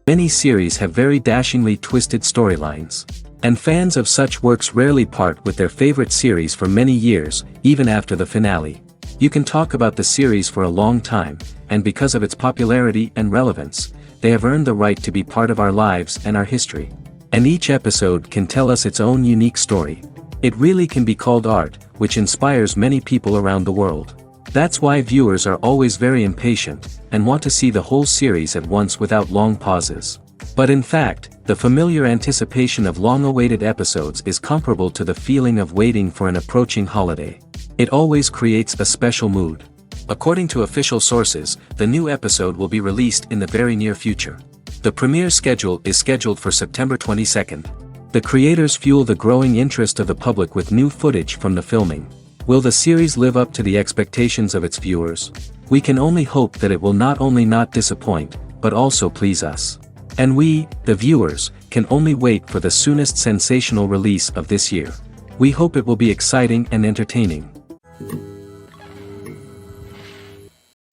Many series have very dashingly twisted storylines. And fans of such works rarely part with their favorite series for many years, even after the finale. You can talk about the series for a long time, and because of its popularity and relevance, they have earned the right to be part of our lives and our history. And each episode can tell us its own unique story. It really can be called art, which inspires many people around the world. That's why viewers are always very impatient, and want to see the whole series at once without long pauses. But in fact, the familiar anticipation of long-awaited episodes is comparable to the feeling of waiting for an approaching holiday. It always creates a special mood. According to official sources, the new episode will be released in the very near future. The premiere schedule is scheduled for September 22nd. The creators fuel the growing interest of the public with new footage from the filming. Will the series live up to the expectations of its viewers? We can only hope that it will not only not disappoint, but also please us. And we, the viewers, can only wait for the soonest sensational release of this year. We hope it will be exciting and entertaining.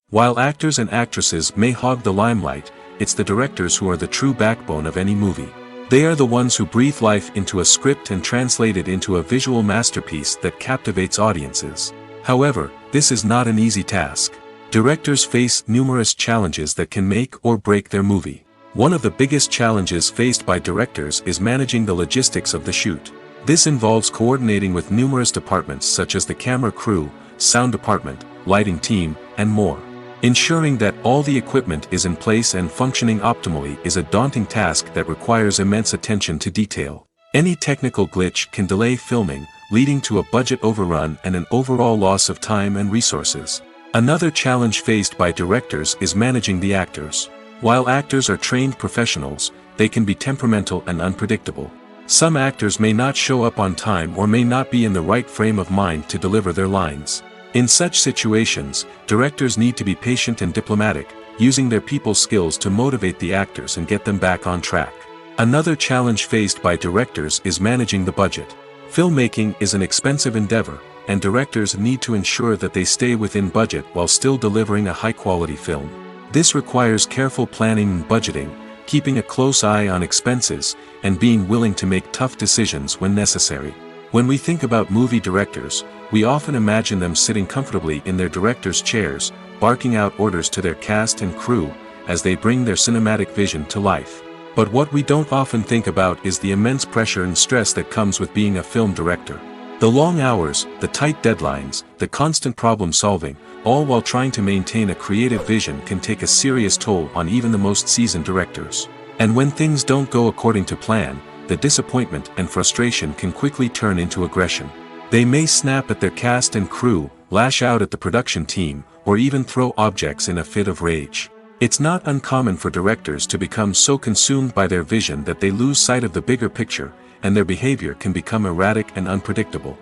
While actors and actresses may hog the limelight, it's the directors who are the true backbone of any movie. They are the ones who breathe life into a script and translate it into a visual masterpiece that captivates audiences. However, this is not an easy task. Directors face numerous challenges that can make or break their movie. One of the biggest challenges faced by directors is managing the logistics of the shoot. This involves coordinating with numerous departments such as the camera crew, sound department, lighting team, and more. Ensuring that all the equipment is in place and functioning optimally is a daunting task that requires immense attention to detail. Any technical glitch can delay filming, leading to a budget overrun and an overall loss of time and resources. Another challenge faced by directors is managing the actors. While actors are trained professionals, they can be temperamental and unpredictable. Some actors may not show up on time or may not be in the right frame of mind to deliver their lines. In such situations, directors need to be patient and diplomatic, using their people skills to motivate the actors and get them back on track. Another challenge faced by directors is managing the budget. Filmmaking is an expensive endeavor, and directors need to ensure that they stay within budget while still delivering a high-quality film. This requires careful planning and budgeting, keeping a close eye on expenses, and being willing to make tough decisions when necessary. When we think about movie directors, we often imagine them sitting comfortably in their director's chairs, barking out orders to their cast and crew, as they bring their cinematic vision to life. But what we don't often think about is the immense pressure and stress that comes with being a film director. The long hours, the tight deadlines, the constant problem solving, all while trying to maintain a creative vision can take a serious toll on even the most seasoned directors. And when things don't go according to plan, the disappointment and frustration can quickly turn into aggression. They may snap at their cast and crew, lash out at the production team, or even throw objects in a fit of rage. It's not uncommon for directors to become so consumed by their vision that they lose sight of the bigger picture, and their behavior can become erratic and unpredictable.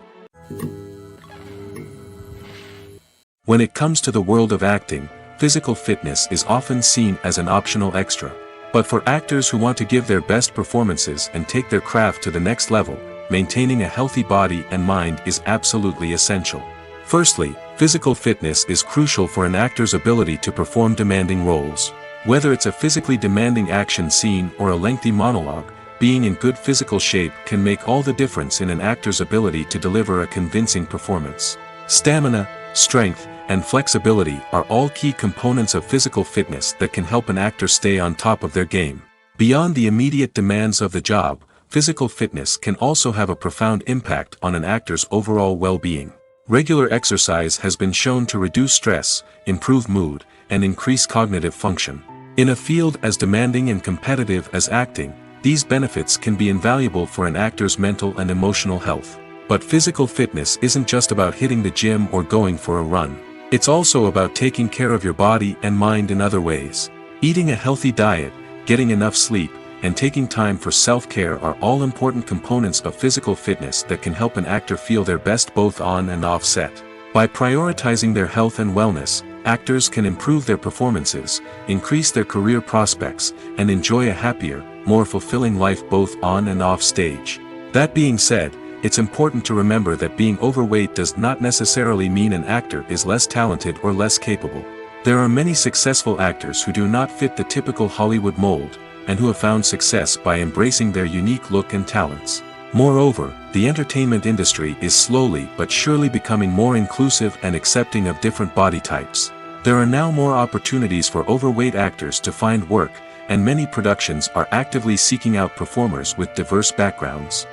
When it comes to the world of acting, physical fitness is often seen as an optional extra. But for actors who want to give their best performances and take their craft to the next level, maintaining a healthy body and mind is absolutely essential. Firstly, physical fitness is crucial for an actor's ability to perform demanding roles. Whether it's a physically demanding action scene or a lengthy monologue, being in good physical shape can make all the difference in an actor's ability to deliver a convincing performance. Stamina, strength, and flexibility are all key components of physical fitness that can help an actor stay on top of their game. Beyond the immediate demands of the job, physical fitness can also have a profound impact on an actor's overall well-being. Regular exercise has been shown to reduce stress, improve mood, and increase cognitive function. In a field as demanding and competitive as acting, these benefits can be invaluable for an actor's mental and emotional health. But physical fitness isn't just about hitting the gym or going for a run. It's also about taking care of your body and mind in other ways. Eating a healthy diet, getting enough sleep, and taking time for self-care are all important components of physical fitness that can help an actor feel their best both on and off set. By prioritizing their health and wellness, actors can improve their performances, increase their career prospects, and enjoy a happier, more fulfilling life both on and off stage. That being said, it's important to remember that being overweight does not necessarily mean an actor is less talented or less capable. There are many successful actors who do not fit the typical Hollywood mold, and who have found success by embracing their unique look and talents. Moreover, the entertainment industry is slowly but surely becoming more inclusive and accepting of different body types. There are now more opportunities for overweight actors to find work, and many productions are actively seeking out performers with diverse backgrounds.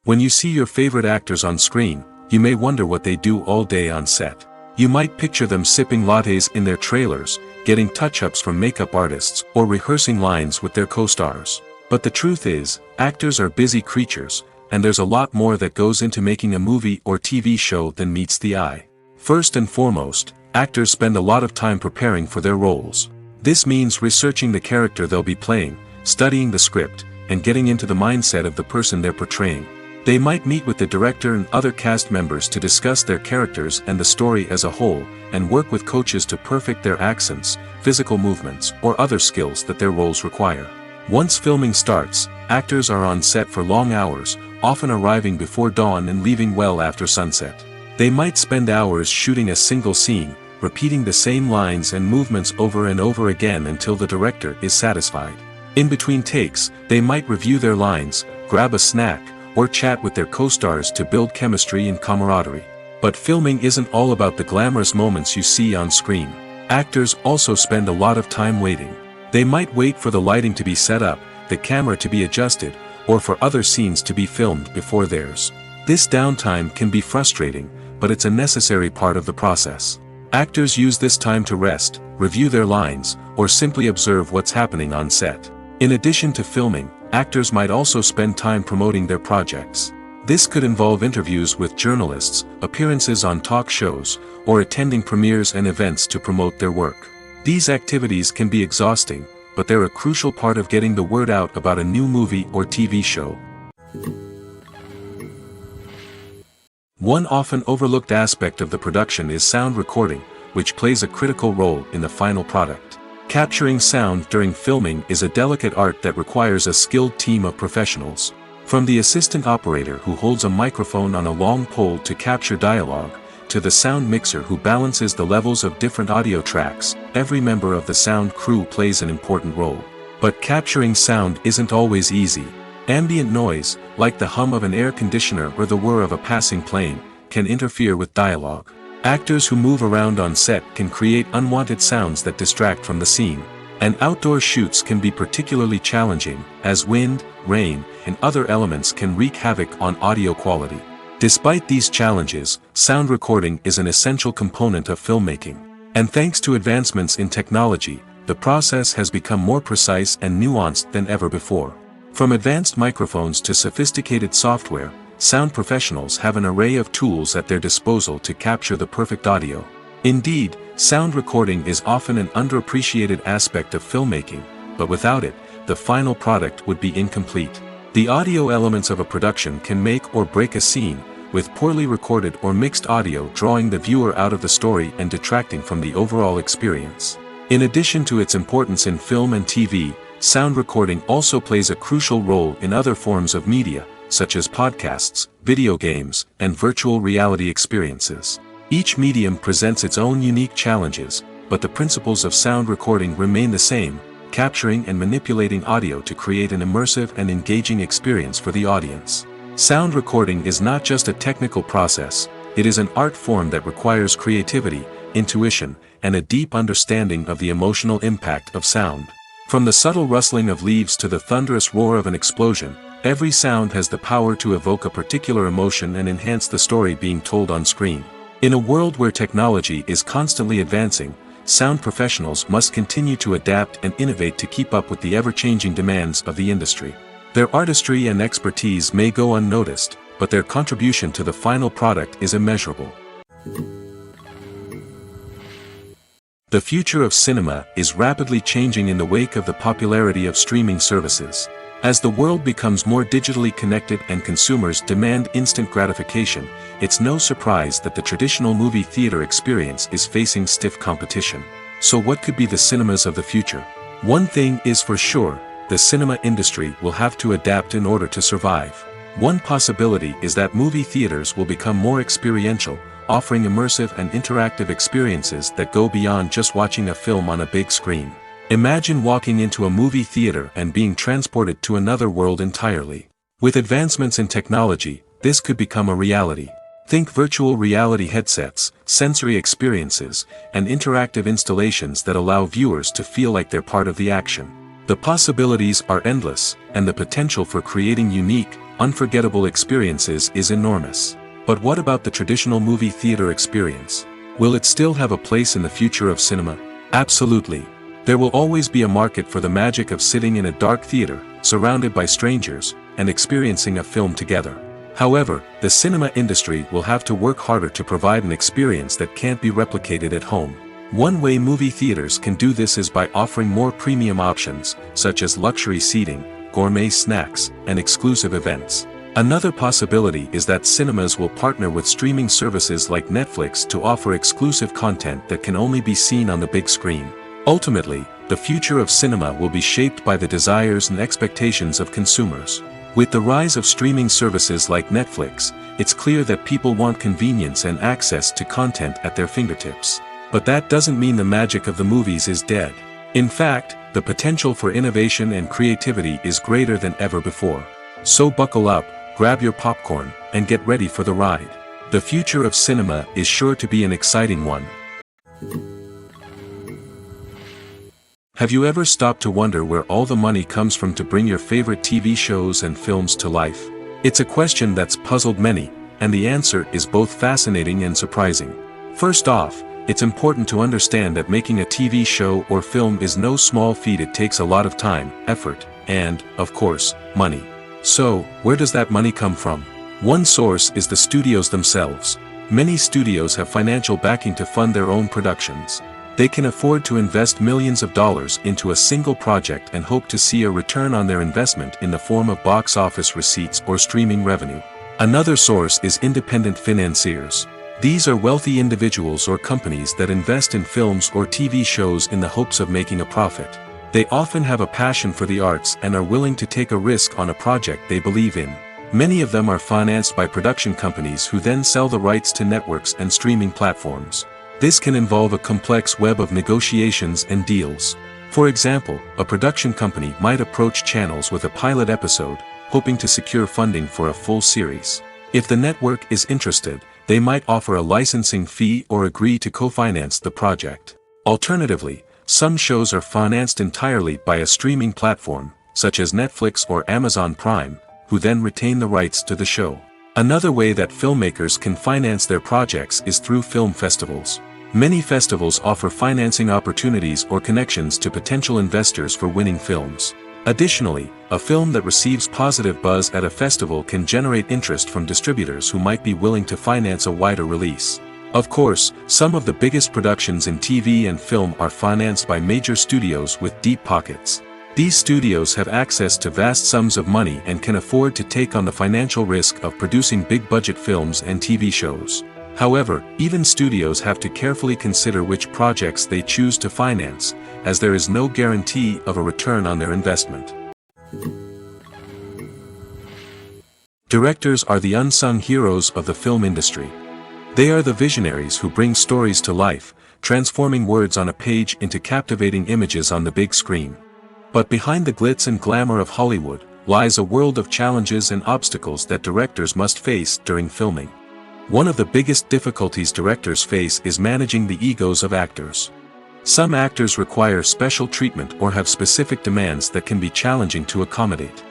When you see your favorite actors on screen, you may wonder what they do all day on set. You might picture them sipping lattes in their trailers, getting touch-ups from makeup artists, or rehearsing lines with their co-stars. But the truth is, actors are busy creatures, and there's a lot more that goes into making a movie or TV show than meets the eye. First and foremost, actors spend a lot of time preparing for their roles. This means researching the character they'll be playing, studying the script, and getting into the mindset of the person they're portraying. They might meet with the director and other cast members to discuss their characters and the story as a whole, and work with coaches to perfect their accents, physical movements, or other skills that their roles require. Once filming starts, actors are on set for long hours, often arriving before dawn and leaving well after sunset. They might spend hours shooting a single scene, repeating the same lines and movements over and over again until the director is satisfied. In between takes, they might review their lines, grab a snack, or chat with their co-stars to build chemistry and camaraderie. But filming isn't all about the glamorous moments you see on screen. Actors also spend a lot of time waiting. They might wait for the lighting to be set up, the camera to be adjusted, or for other scenes to be filmed before theirs. This downtime can be frustrating, but it's a necessary part of the process. Actors use this time to rest, review their lines, or simply observe what's happening on set. In addition to filming, actors might also spend time promoting their projects. This could involve interviews with journalists, appearances on talk shows, or attending premieres and events to promote their work. These activities can be exhausting, but they're a crucial part of getting the word out about a new movie or TV show. One often overlooked aspect of the production is sound recording, which plays a critical role in the final product. Capturing sound during filming is a delicate art that requires a skilled team of professionals. From the assistant operator who holds a microphone on a long pole to capture dialogue, to the sound mixer who balances the levels of different audio tracks, every member of the sound crew plays an important role. But capturing sound isn't always easy. Ambient noise, like the hum of an air conditioner or the whir of a passing plane, can interfere with dialogue. Actors who move around on set can create unwanted sounds that distract from the scene. And outdoor shoots can be particularly challenging, as wind, rain, and other elements can wreak havoc on audio quality. Despite these challenges, sound recording is an essential component of filmmaking. And thanks to advancements in technology, the process has become more precise and nuanced than ever before. From advanced microphones to sophisticated software, sound professionals have an array of tools at their disposal to capture the perfect audio. Indeed, sound recording is often an underappreciated aspect of filmmaking, but without it, the final product would be incomplete. The audio elements of a production can make or break a scene, with poorly recorded or mixed audio drawing the viewer out of the story and detracting from the overall experience. In addition to its importance in film and TV, sound recording also plays a crucial role in other forms of media, such as podcasts, video games, and virtual reality experiences. Each medium presents its own unique challenges, but the principles of sound recording remain the same, capturing and manipulating audio to create an immersive and engaging experience for the audience. Sound recording is not just a technical process, it is an art form that requires creativity, intuition, and a deep understanding of the emotional impact of sound. From the subtle rustling of leaves to the thunderous roar of an explosion, every sound has the power to evoke a particular emotion and enhance the story being told on screen. In a world where technology is constantly advancing, sound professionals must continue to adapt and innovate to keep up with the ever-changing demands of the industry. Their artistry and expertise may go unnoticed, but their contribution to the final product is immeasurable. The future of cinema is rapidly changing in the wake of the popularity of streaming services. As the world becomes more digitally connected and consumers demand instant gratification, it's no surprise that the traditional movie theater experience is facing stiff competition. So what could be the cinemas of the future? One thing is for sure, the cinema industry will have to adapt in order to survive. One possibility is that movie theaters will become more experiential, offering immersive and interactive experiences that go beyond just watching a film on a big screen. Imagine walking into a movie theater and being transported to another world entirely. With advancements in technology, this could become a reality. Think virtual reality headsets, sensory experiences, and interactive installations that allow viewers to feel like they're part of the action. The possibilities are endless, and the potential for creating unique, unforgettable experiences is enormous. But what about the traditional movie theater experience? Will it still have a place in the future of cinema? Absolutely. There will always be a market for the magic of sitting in a dark theater, surrounded by strangers, and experiencing a film together. However, the cinema industry will have to work harder to provide an experience that can't be replicated at home. One way movie theaters can do this is by offering more premium options, such as luxury seating, gourmet snacks, and exclusive events. Another possibility is that cinemas will partner with streaming services like Netflix to offer exclusive content that can only be seen on the big screen. Ultimately, the future of cinema will be shaped by the desires and expectations of consumers. With the rise of streaming services like Netflix, it's clear that people want convenience and access to content at their fingertips. But that doesn't mean the magic of the movies is dead. In fact, the potential for innovation and creativity is greater than ever before. So buckle up, grab your popcorn, and get ready for the ride. The future of cinema is sure to be an exciting one. Have you ever stopped to wonder where all the money comes from to bring your favorite TV shows and films to life? It's a question that's puzzled many, and the answer is both fascinating and surprising. First off, it's important to understand that making a TV show or film is no small feat. It takes a lot of time, effort, and, of course, money. So, where does that money come from? One source is the studios themselves. Many studios have financial backing to fund their own productions. They can afford to invest millions of dollars into a single project and hope to see a return on their investment in the form of box office receipts or streaming revenue. Another source is independent financiers. These are wealthy individuals or companies that invest in films or TV shows in the hopes of making a profit. They often have a passion for the arts and are willing to take a risk on a project they believe in. Many of them are financed by production companies who then sell the rights to networks and streaming platforms. This can involve a complex web of negotiations and deals. For example, a production company might approach channels with a pilot episode, hoping to secure funding for a full series. If the network is interested, they might offer a licensing fee or agree to co-finance the project. Alternatively, some shows are financed entirely by a streaming platform, such as Netflix or Amazon Prime, who then retain the rights to the show. Another way that filmmakers can finance their projects is through film festivals. Many festivals offer financing opportunities or connections to potential investors for winning films. Additionally, a film that receives positive buzz at a festival can generate interest from distributors who might be willing to finance a wider release. Of course, some of the biggest productions in TV and film are financed by major studios with deep pockets. These studios have access to vast sums of money and can afford to take on the financial risk of producing big-budget films and TV shows. However, even studios have to carefully consider which projects they choose to finance, as there is no guarantee of a return on their investment. Directors are the unsung heroes of the film industry. They are the visionaries who bring stories to life, transforming words on a page into captivating images on the big screen. But behind the glitz and glamour of Hollywood lies a world of challenges and obstacles that directors must face during filming. One of the biggest difficulties directors face is managing the egos of actors. Some actors require special treatment or have specific demands that can be challenging to accommodate.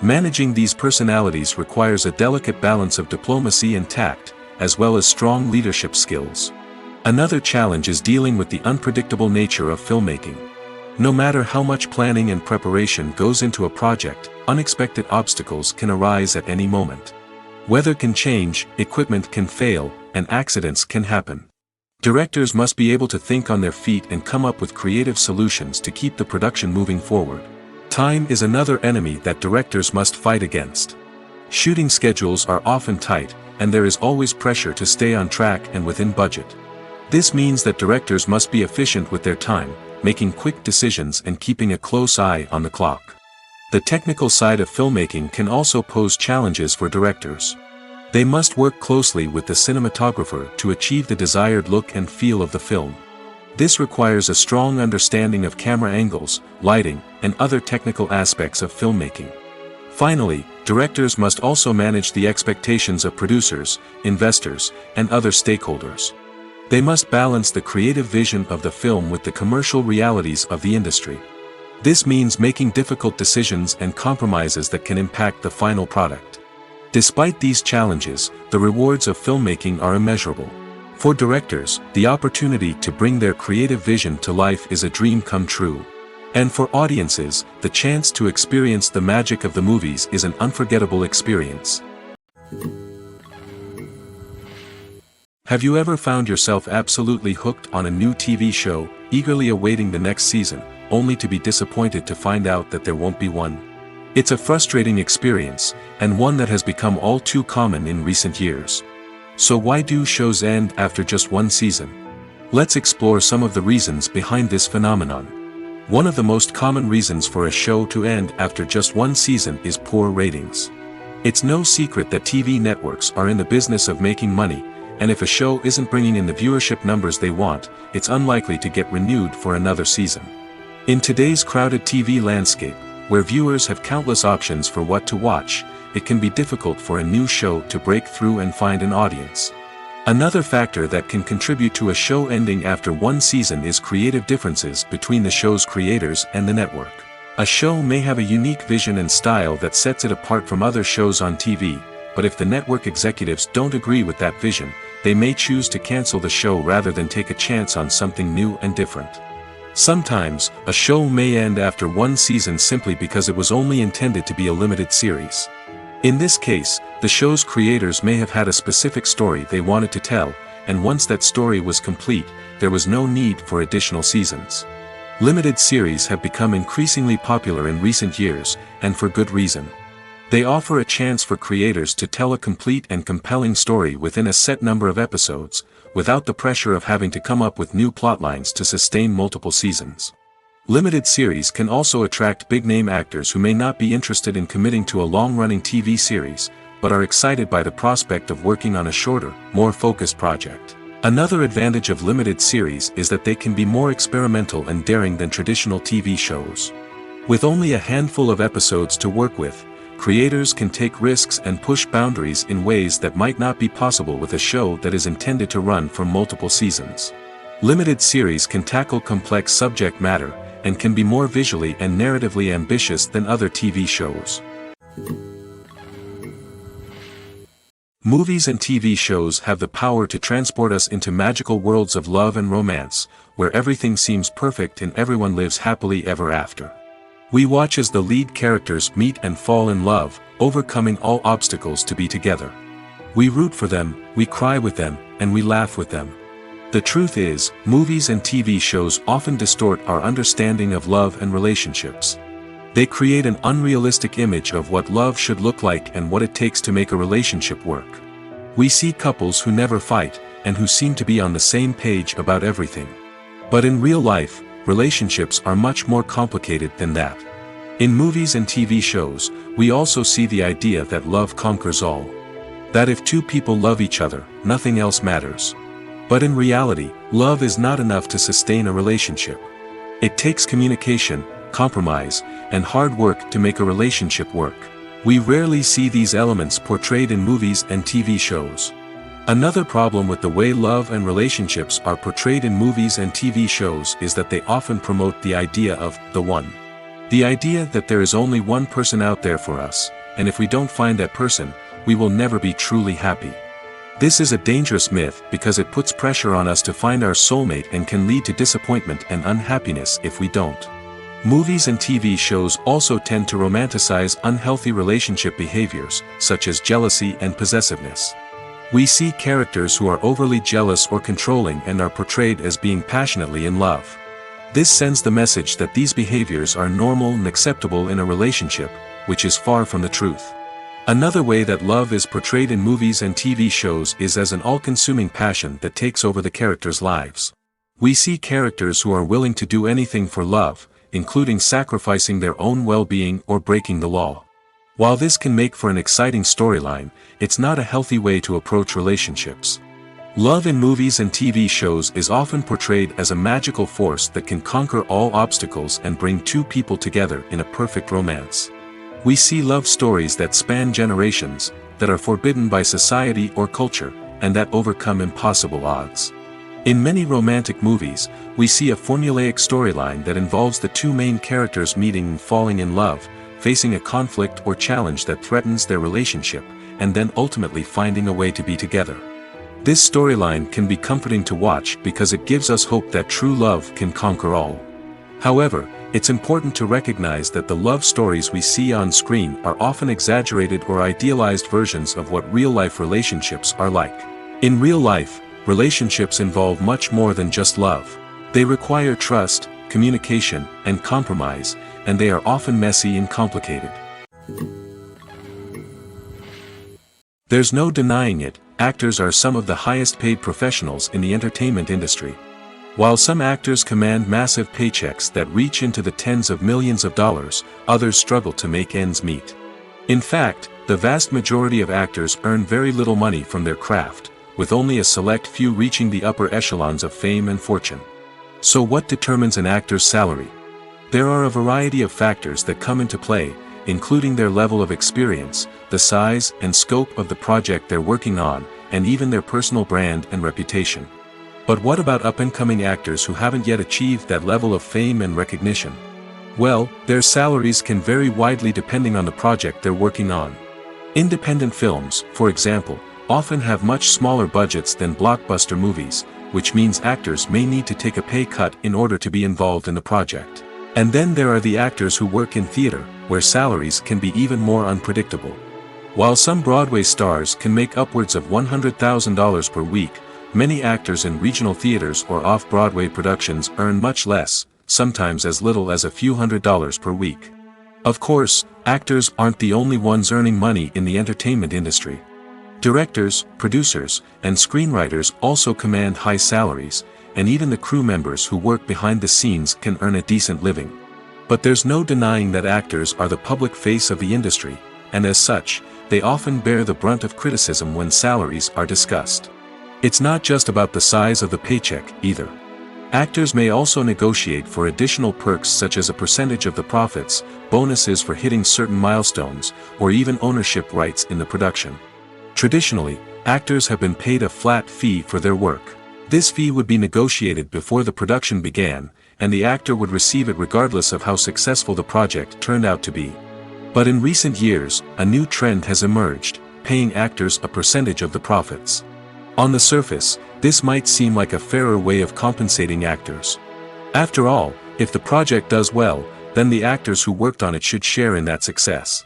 Managing these personalities requires a delicate balance of diplomacy and tact, as well as strong leadership skills. Another challenge is dealing with the unpredictable nature of filmmaking. No matter how much planning and preparation goes into a project, unexpected obstacles can arise at any moment. Weather can change, equipment can fail, and accidents can happen. Directors must be able to think on their feet and come up with creative solutions to keep the production moving forward. Time is another enemy that directors must fight against. Shooting schedules are often tight, and there is always pressure to stay on track and within budget. This means that directors must be efficient with their time, making quick decisions and keeping a close eye on the clock. The technical side of filmmaking can also pose challenges for directors. They must work closely with the cinematographer to achieve the desired look and feel of the film. This requires a strong understanding of camera angles, lighting, and other technical aspects of filmmaking. Finally, directors must also manage the expectations of producers, investors, and other stakeholders. They must balance the creative vision of the film with the commercial realities of the industry. This means making difficult decisions and compromises that can impact the final product. Despite these challenges, the rewards of filmmaking are immeasurable. For directors, the opportunity to bring their creative vision to life is a dream come true. And for audiences, the chance to experience the magic of the movies is an unforgettable experience. Have you ever found yourself absolutely hooked on a new TV show, eagerly awaiting the next season, only to be disappointed to find out that there won't be one? It's a frustrating experience, and one that has become all too common in recent years. So why do shows end after just one season? Let's explore some of the reasons behind this phenomenon. One of the most common reasons for a show to end after just one season is poor ratings. It's no secret that TV networks are in the business of making money, and if a show isn't bringing in the viewership numbers they want, it's unlikely to get renewed for another season. In today's crowded TV landscape, where viewers have countless options for what to watch, it can be difficult for a new show to break through and find an audience. Another factor that can contribute to a show ending after one season is creative differences between the show's creators and the network. A show may have a unique vision and style that sets it apart from other shows on TV, but if the network executives don't agree with that vision, they may choose to cancel the show rather than take a chance on something new and different. Sometimes, a show may end after one season simply because it was only intended to be a limited series. In this case, the show's creators may have had a specific story they wanted to tell, and once that story was complete, there was no need for additional seasons. Limited series have become increasingly popular in recent years, and for good reason. They offer a chance for creators to tell a complete and compelling story within a set number of episodes, without the pressure of having to come up with new plotlines to sustain multiple seasons. Limited series can also attract big-name actors who may not be interested in committing to a long-running TV series, but are excited by the prospect of working on a shorter, more focused project. Another advantage of limited series is that they can be more experimental and daring than traditional TV shows. With only a handful of episodes to work with, creators can take risks and push boundaries in ways that might not be possible with a show that is intended to run for multiple seasons. Limited series can tackle complex subject matter, and can be more visually and narratively ambitious than other TV shows. Movies and TV shows have the power to transport us into magical worlds of love and romance, where everything seems perfect and everyone lives happily ever after. We watch as the lead characters meet and fall in love, overcoming all obstacles to be together. We root for them, we cry with them, and we laugh with them. The truth is, movies and TV shows often distort our understanding of love and relationships. They create an unrealistic image of what love should look like and what it takes to make a relationship work. We see couples who never fight, and who seem to be on the same page about everything. But in real life, relationships are much more complicated than that. In movies and TV shows, we also see the idea that love conquers all. That if two people love each other, nothing else matters. But in reality, love is not enough to sustain a relationship. It takes communication, compromise, and hard work to make a relationship work. We rarely see these elements portrayed in movies and TV shows. Another problem with the way love and relationships are portrayed in movies and TV shows is that they often promote the idea of the one. The idea that there is only one person out there for us, and if we don't find that person, we will never be truly happy. This is a dangerous myth because it puts pressure on us to find our soulmate and can lead to disappointment and unhappiness if we don't. Movies and TV shows also tend to romanticize unhealthy relationship behaviors, such as jealousy and possessiveness. We see characters who are overly jealous or controlling and are portrayed as being passionately in love. This sends the message that these behaviors are normal and acceptable in a relationship, which is far from the truth. Another way that love is portrayed in movies and TV shows is as an all-consuming passion that takes over the characters' lives. We see characters who are willing to do anything for love, including sacrificing their own well-being or breaking the law. While this can make for an exciting storyline, it's not a healthy way to approach relationships. Love in movies and TV shows is often portrayed as a magical force that can conquer all obstacles and bring two people together in a perfect romance. We see love stories that span generations, that are forbidden by society or culture, and that overcome impossible odds. In many romantic movies, we see a formulaic storyline that involves the two main characters meeting and falling in love, facing a conflict or challenge that threatens their relationship, and then ultimately finding a way to be together. This storyline can be comforting to watch because it gives us hope that true love can conquer all. However, it's important to recognize that the love stories we see on screen are often exaggerated or idealized versions of what real-life relationships are like. In real life, relationships involve much more than just love. They require trust, communication, and compromise, and they are often messy and complicated. There's no denying it, actors are some of the highest-paid professionals in the entertainment industry. While some actors command massive paychecks that reach into the tens of millions of dollars, others struggle to make ends meet. In fact, the vast majority of actors earn very little money from their craft, with only a select few reaching the upper echelons of fame and fortune. So what determines an actor's salary? There are a variety of factors that come into play, including their level of experience, the size and scope of the project they're working on, and even their personal brand and reputation. But what about up-and-coming actors who haven't yet achieved that level of fame and recognition? Well, their salaries can vary widely depending on the project they're working on. Independent films, for example, often have much smaller budgets than blockbuster movies, which means actors may need to take a pay cut in order to be involved in the project. And then there are the actors who work in theater, where salaries can be even more unpredictable. While some Broadway stars can make upwards of $100,000 per week, many actors in regional theaters or off-Broadway productions earn much less, sometimes as little as a few $100s per week. Of course, actors aren't the only ones earning money in the entertainment industry. Directors, producers, and screenwriters also command high salaries, and even the crew members who work behind the scenes can earn a decent living. But there's no denying that actors are the public face of the industry, and as such, they often bear the brunt of criticism when salaries are discussed. It's not just about the size of the paycheck, either. Actors may also negotiate for additional perks such as a percentage of the profits, bonuses for hitting certain milestones, or even ownership rights in the production. Traditionally, actors have been paid a flat fee for their work. This fee would be negotiated before the production began, and the actor would receive it regardless of how successful the project turned out to be. But in recent years, a new trend has emerged, paying actors a percentage of the profits. On the surface, this might seem like a fairer way of compensating actors. After all, if the project does well, then the actors who worked on it should share in that success.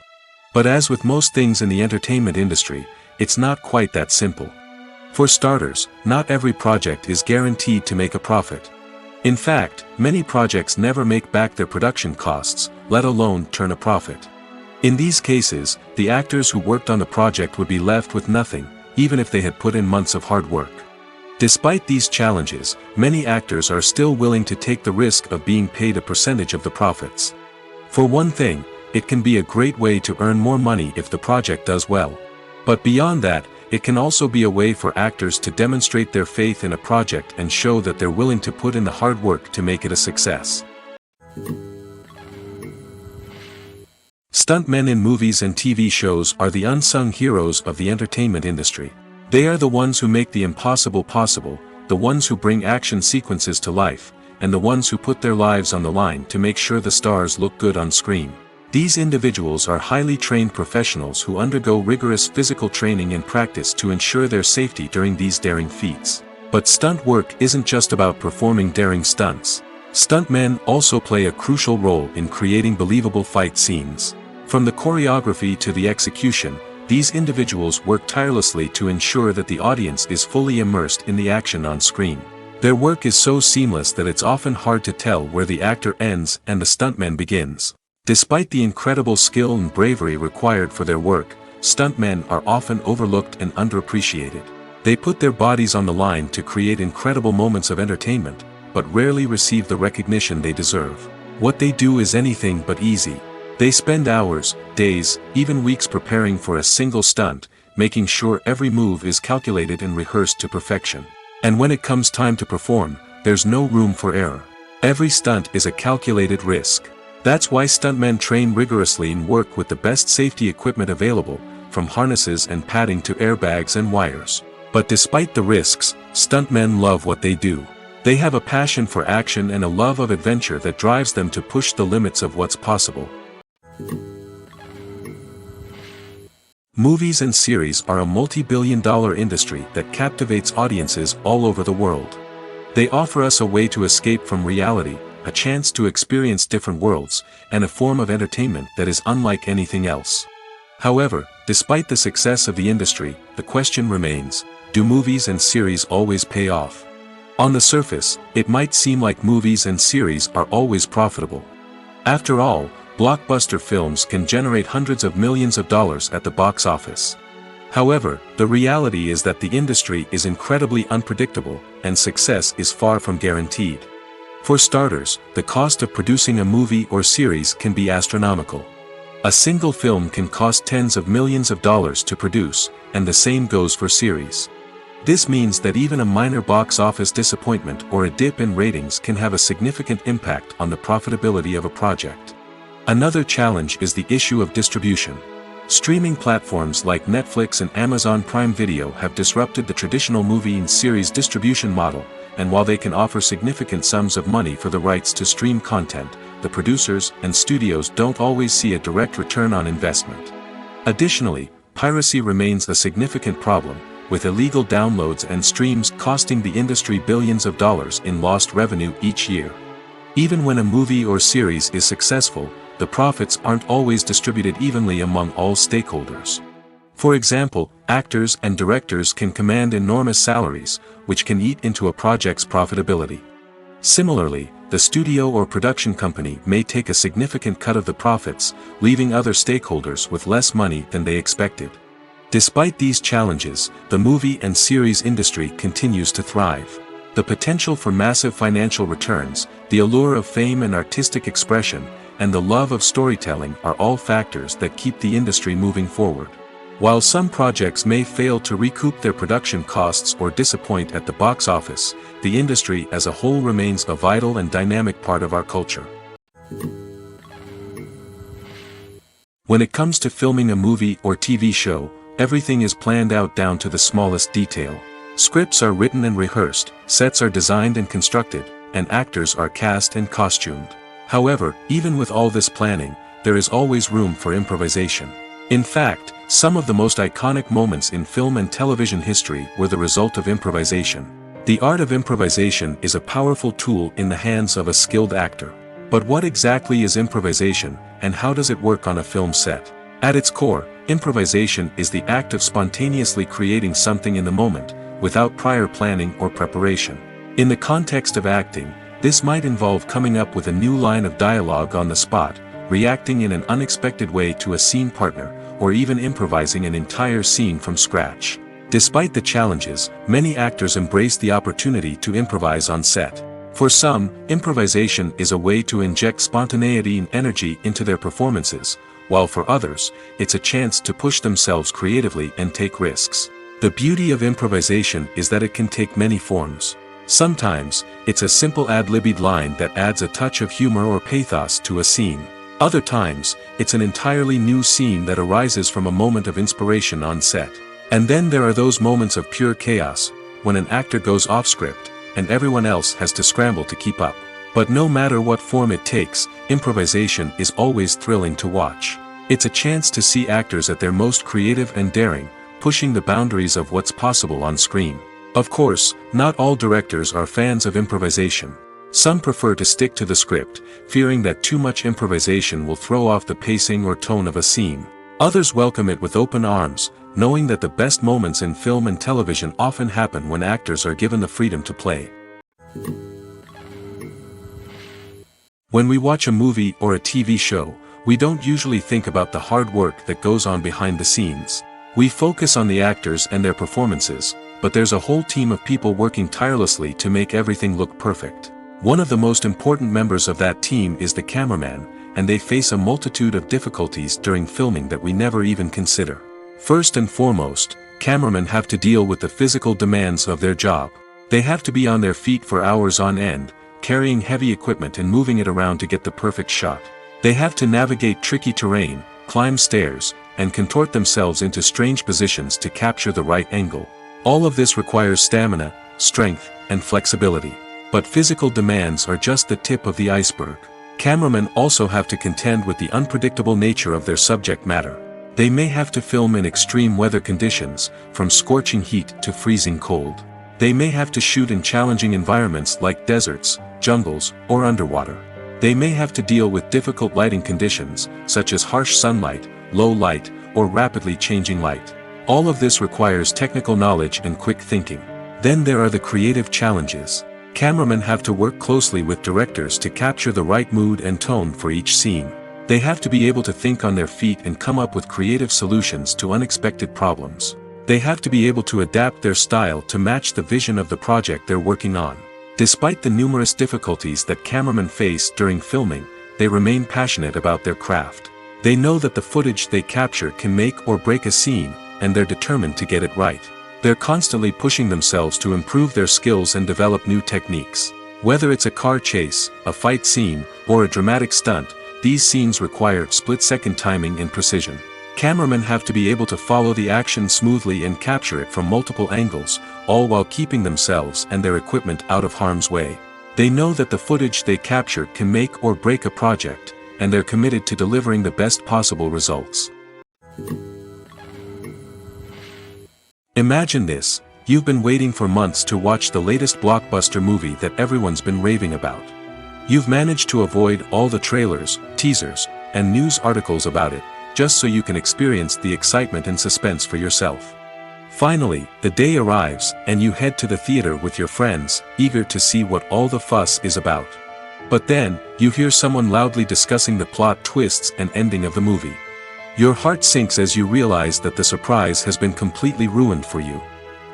But as with most things in the entertainment industry, it's not quite that simple. For starters, not every project is guaranteed to make a profit. In fact, many projects never make back their production costs, let alone turn a profit. In these cases, the actors who worked on the project would be left with nothing, even if they had put in months of hard work. Despite these challenges, many actors are still willing to take the risk of being paid a percentage of the profits. For one thing, it can be a great way to earn more money if the project does well. But beyond that, it can also be a way for actors to demonstrate their faith in a project and show that they're willing to put in the hard work to make it a success. Stuntmen in movies and TV shows are the unsung heroes of the entertainment industry. They are the ones who make the impossible possible, the ones who bring action sequences to life, and the ones who put their lives on the line to make sure the stars look good on screen. These individuals are highly trained professionals who undergo rigorous physical training and practice to ensure their safety during these daring feats. But stunt work isn't just about performing daring stunts. Stuntmen also play a crucial role in creating believable fight scenes. From the choreography to the execution, these individuals work tirelessly to ensure that the audience is fully immersed in the action on screen. Their work is so seamless that it's often hard to tell where the actor ends and the stuntman begins. Despite the incredible skill and bravery required for their work, stuntmen are often overlooked and underappreciated. They put their bodies on the line to create incredible moments of entertainment, but rarely receive the recognition they deserve. What they do is anything but easy. They spend hours, days, even weeks preparing for a single stunt, making sure every move is calculated and rehearsed to perfection. And when it comes time to perform, there's no room for error. Every stunt is a calculated risk. That's why stuntmen train rigorously and work with the best safety equipment available, from harnesses and padding to airbags and wires. But despite the risks, stuntmen love what they do. They have a passion for action and a love of adventure that drives them to push the limits of what's possible. Movies and series are a multi-billion-dollar industry that captivates audiences all over the world. They offer us a way to escape from reality, a chance to experience different worlds, and a form of entertainment that is unlike anything else. However, despite the success of the industry, the question remains, do movies and series always pay off? On the surface, it might seem like movies and series are always profitable. After all, blockbuster films can generate hundreds of millions of dollars at the box office. However, the reality is that the industry is incredibly unpredictable, and success is far from guaranteed. For starters, the cost of producing a movie or series can be astronomical. A single film can cost tens of millions of dollars to produce, and the same goes for series. This means that even a minor box office disappointment or a dip in ratings can have a significant impact on the profitability of a project. Another challenge is the issue of distribution. Streaming platforms like Netflix and Amazon Prime Video have disrupted the traditional movie and series distribution model, and while they can offer significant sums of money for the rights to stream content, the producers and studios don't always see a direct return on investment. Additionally, piracy remains a significant problem, with illegal downloads and streams costing the industry billions of dollars in lost revenue each year. Even when a movie or series is successful, the profits aren't always distributed evenly among all stakeholders. For example, actors and directors can command enormous salaries, which can eat into a project's profitability. Similarly, the studio or production company may take a significant cut of the profits, leaving other stakeholders with less money than they expected. Despite these challenges, the movie and series industry continues to thrive. The potential for massive financial returns, the allure of fame and artistic expression, and the love of storytelling are all factors that keep the industry moving forward. While some projects may fail to recoup their production costs or disappoint at the box office, the industry as a whole remains a vital and dynamic part of our culture. When it comes to filming a movie or TV show, everything is planned out down to the smallest detail. Scripts are written and rehearsed, sets are designed and constructed, and actors are cast and costumed. However, even with all this planning, there is always room for improvisation. In fact, some of the most iconic moments in film and television history were the result of improvisation. The art of improvisation is a powerful tool in the hands of a skilled actor. But what exactly is improvisation, and how does it work on a film set? At its core, improvisation is the act of spontaneously creating something in the moment, without prior planning or preparation. In the context of acting, this might involve coming up with a new line of dialogue on the spot, reacting in an unexpected way to a scene partner, or even improvising an entire scene from scratch. Despite the challenges, many actors embrace the opportunity to improvise on set. For some, improvisation is a way to inject spontaneity and energy into their performances, while for others, it's a chance to push themselves creatively and take risks. The beauty of improvisation is that it can take many forms. Sometimes, it's a simple ad-libbed line that adds a touch of humor or pathos to a scene. Other times, it's an entirely new scene that arises from a moment of inspiration on set. And then there are those moments of pure chaos, when an actor goes off script, and everyone else has to scramble to keep up. But no matter what form it takes, improvisation is always thrilling to watch. It's a chance to see actors at their most creative and daring, pushing the boundaries of what's possible on screen. Of course, not all directors are fans of improvisation. Some prefer to stick to the script, fearing that too much improvisation will throw off the pacing or tone of a scene. Others welcome it with open arms, knowing that the best moments in film and television often happen when actors are given the freedom to play. When we watch a movie or a TV show, we don't usually think about the hard work that goes on behind the scenes. We focus on the actors and their performances, but there's a whole team of people working tirelessly to make everything look perfect. One of the most important members of that team is the cameraman, and they face a multitude of difficulties during filming that we never even consider. First and foremost, cameramen have to deal with the physical demands of their job. They have to be on their feet for hours on end, carrying heavy equipment and moving it around to get the perfect shot. They have to navigate tricky terrain, climb stairs, and contort themselves into strange positions to capture the right angle. All of this requires stamina, strength, and flexibility. But physical demands are just the tip of the iceberg. Cameramen also have to contend with the unpredictable nature of their subject matter. They may have to film in extreme weather conditions, from scorching heat to freezing cold. They may have to shoot in challenging environments like deserts, jungles, or underwater. They may have to deal with difficult lighting conditions, such as harsh sunlight, low light, or rapidly changing light. All of this requires technical knowledge and quick thinking. Then there are the creative challenges. Cameramen have to work closely with directors to capture the right mood and tone for each scene. They have to be able to think on their feet and come up with creative solutions to unexpected problems. They have to be able to adapt their style to match the vision of the project they're working on. Despite the numerous difficulties that cameramen face during filming, they remain passionate about their craft. They know that the footage they capture can make or break a scene, and they're determined to get it right. They're constantly pushing themselves to improve their skills and develop new techniques. Whether it's a car chase, a fight scene, or a dramatic stunt, these scenes require split-second timing and precision. Cameramen have to be able to follow the action smoothly and capture it from multiple angles, all while keeping themselves and their equipment out of harm's way. They know that the footage they capture can make or break a project, and they're committed to delivering the best possible results. Imagine this: you've been waiting for months to watch the latest blockbuster movie that everyone's been raving about. You've managed to avoid all the trailers, teasers, and news articles about it, just so you can experience the excitement and suspense for yourself. Finally, the day arrives, and you head to the theater with your friends, eager to see what all the fuss is about. But then, you hear someone loudly discussing the plot twists and ending of the movie. Your heart sinks as you realize that the surprise has been completely ruined for you.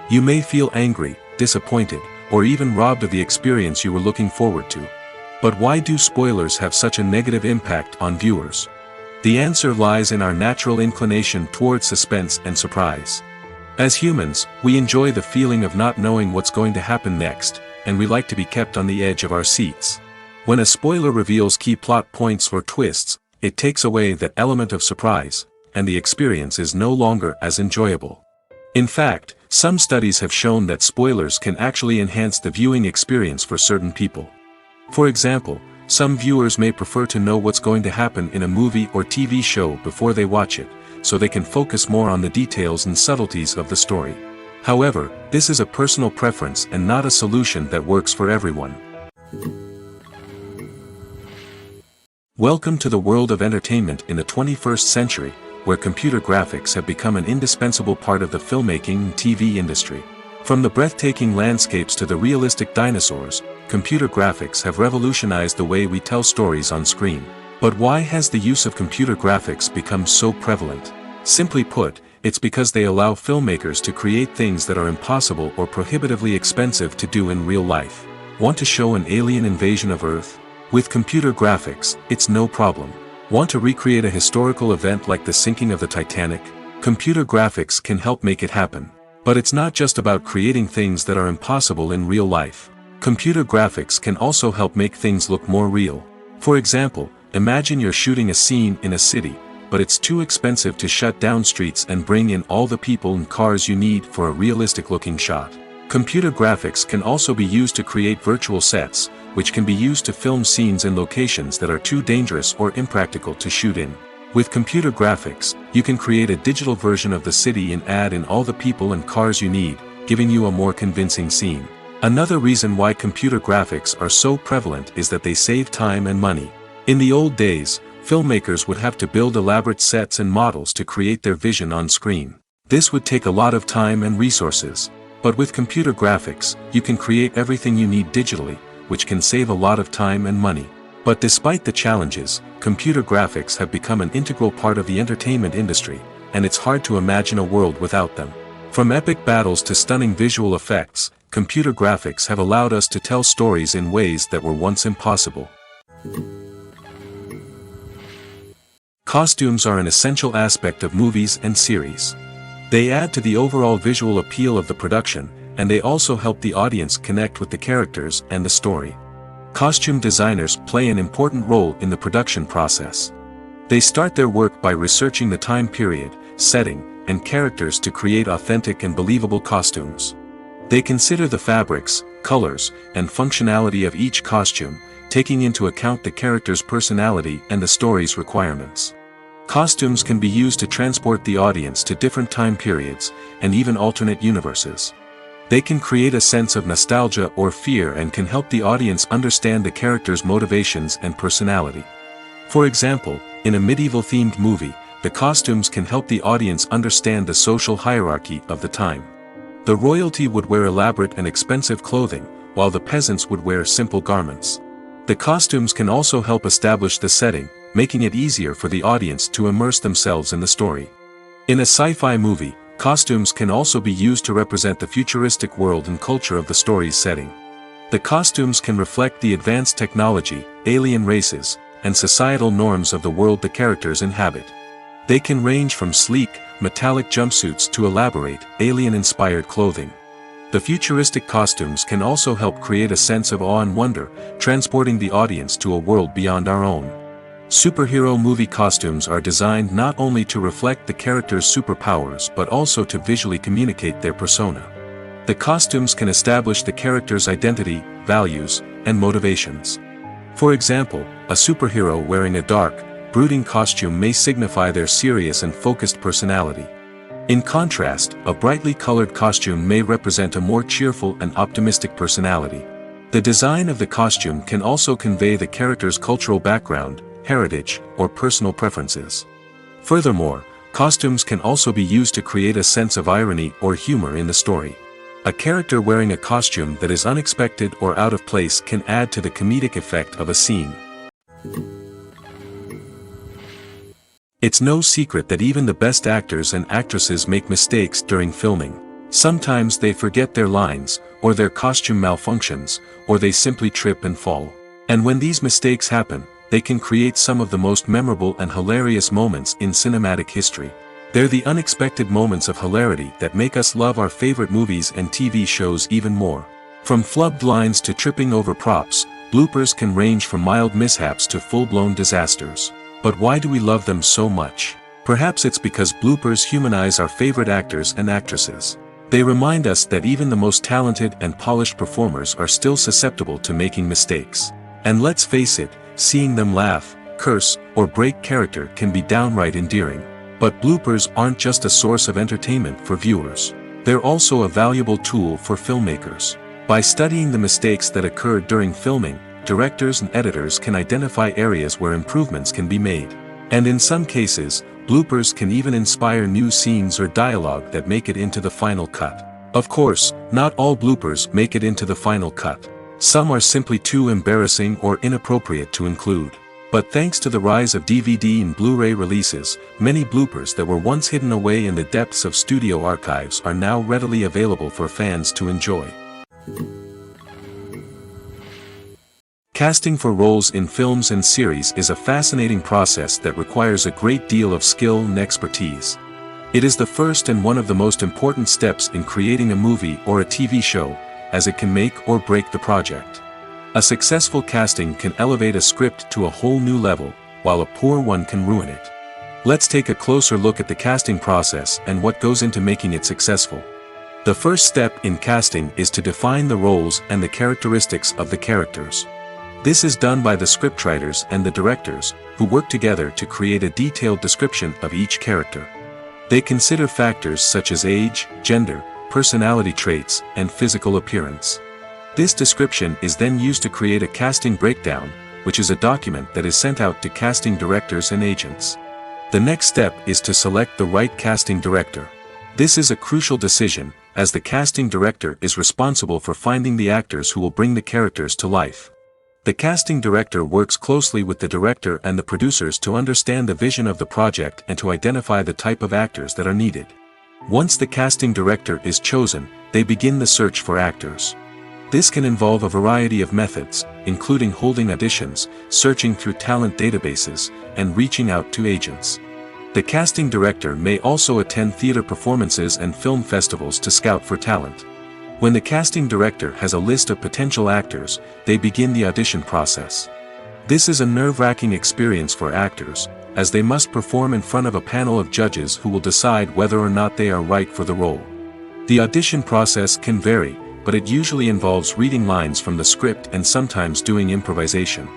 You may feel angry, disappointed, or even robbed of the experience you were looking forward to. But why do spoilers have such a negative impact on viewers? The answer lies in our natural inclination toward suspense and surprise. As humans, we enjoy the feeling of not knowing what's going to happen next, and we like to be kept on the edge of our seats. When a spoiler reveals key plot points or twists, it takes away that element of surprise, and the experience is no longer as enjoyable. In fact, some studies have shown that spoilers can actually enhance the viewing experience for certain people. For example, some viewers may prefer to know what's going to happen in a movie or TV show before they watch it, so they can focus more on the details and subtleties of the story. However, this is a personal preference and not a solution that works for everyone. Welcome to the world of entertainment in the 21st century, where computer graphics have become an indispensable part of the filmmaking and TV industry. From the breathtaking landscapes to the realistic dinosaurs, computer graphics have revolutionized the way we tell stories on screen. But why has the use of computer graphics become so prevalent? Simply put, it's because they allow filmmakers to create things that are impossible or prohibitively expensive to do in real life. Want to show an alien invasion of Earth? With computer graphics, it's no problem. Want to recreate a historical event like the sinking of the Titanic? Computer graphics can help make it happen. But it's not just about creating things that are impossible in real life. Computer graphics can also help make things look more real. For example, imagine you're shooting a scene in a city, but it's too expensive to shut down streets and bring in all the people and cars you need for a realistic-looking shot. Computer graphics can also be used to create virtual sets, which can be used to film scenes in locations that are too dangerous or impractical to shoot in. With computer graphics, you can create a digital version of the city and add in all the people and cars you need, giving you a more convincing scene. Another reason why computer graphics are so prevalent is that they save time and money. In the old days, filmmakers would have to build elaborate sets and models to create their vision on screen. This would take a lot of time and resources. But with computer graphics, you can create everything you need digitally, which can save a lot of time and money. But despite the challenges, computer graphics have become an integral part of the entertainment industry, and it's hard to imagine a world without them. From epic battles to stunning visual effects, computer graphics have allowed us to tell stories in ways that were once impossible. Costumes are an essential aspect of movies and series. They add to the overall visual appeal of the production, and they also help the audience connect with the characters and the story. Costume designers play an important role in the production process. They start their work by researching the time period, setting, and characters to create authentic and believable costumes. They consider the fabrics, colors, and functionality of each costume, taking into account the character's personality and the story's requirements. Costumes can be used to transport the audience to different time periods, and even alternate universes. They can create a sense of nostalgia or fear and can help the audience understand the character's motivations and personality. For example, in a medieval-themed movie, the costumes can help the audience understand the social hierarchy of the time. The royalty would wear elaborate and expensive clothing, while the peasants would wear simple garments. The costumes can also help establish the setting, making it easier for the audience to immerse themselves in the story. In a sci-fi movie, costumes can also be used to represent the futuristic world and culture of the story's setting. The costumes can reflect the advanced technology, alien races, and societal norms of the world the characters inhabit. They can range from sleek, metallic jumpsuits to elaborate, alien-inspired clothing. The futuristic costumes can also help create a sense of awe and wonder, transporting the audience to a world beyond our own. Superhero movie costumes are designed not only to reflect the character's superpowers but also to visually communicate their persona. The costumes can establish the character's identity, values, and motivations. For example, a superhero wearing a dark, brooding costume may signify their serious and focused personality. In contrast, a brightly colored costume may represent a more cheerful and optimistic personality. The design of the costume can also convey the character's cultural background, heritage, or personal preferences. Furthermore, costumes can also be used to create a sense of irony or humor in the story. A character wearing a costume that is unexpected or out of place can add to the comedic effect of a scene. It's no secret that even the best actors and actresses make mistakes during filming. Sometimes they forget their lines, or their costume malfunctions, or they simply trip and fall. And when these mistakes happen, they can create some of the most memorable and hilarious moments in cinematic history. They're the unexpected moments of hilarity that make us love our favorite movies and TV shows even more. From flubbed lines to tripping over props, bloopers can range from mild mishaps to full-blown disasters. But why do we love them so much? Perhaps it's because bloopers humanize our favorite actors and actresses. They remind us that even the most talented and polished performers are still susceptible to making mistakes. And let's face it, seeing them laugh, curse, or break character can be downright endearing. But bloopers aren't just a source of entertainment for viewers. They're also a valuable tool for filmmakers. By studying the mistakes that occurred during filming, directors and editors can identify areas where improvements can be made. And in some cases, bloopers can even inspire new scenes or dialogue that make it into the final cut. Of course, not all bloopers make it into the final cut. Some are simply too embarrassing or inappropriate to include. But thanks to the rise of DVD and Blu-ray releases, many bloopers that were once hidden away in the depths of studio archives are now readily available for fans to enjoy. Casting for roles in films and series is a fascinating process that requires a great deal of skill and expertise. It is the first and one of the most important steps in creating a movie or a TV show, as it can make or break the project. A successful casting can elevate a script to a whole new level, while a poor one can ruin it. Let's take a closer look at the casting process and what goes into making it successful. The first step in casting is to define the roles and the characteristics of the characters. This is done by the scriptwriters and the directors, who work together to create a detailed description of each character. They consider factors such as age, gender, personality traits, and physical appearance. This description is then used to create a casting breakdown, which is a document that is sent out to casting directors and agents. The next step is to select the right casting director. This is a crucial decision, as the casting director is responsible for finding the actors who will bring the characters to life. The casting director works closely with the director and the producers to understand the vision of the project and to identify the type of actors that are needed. Once the casting director is chosen, they begin the search for actors. This can involve a variety of methods, including holding auditions, searching through talent databases, and reaching out to agents. The casting director may also attend theater performances and film festivals to scout for talent. When the casting director has a list of potential actors, they begin the audition process. This is a nerve-wracking experience for actors, as they must perform in front of a panel of judges who will decide whether or not they are right for the role. The audition process can vary, but it usually involves reading lines from the script and sometimes doing improvisation.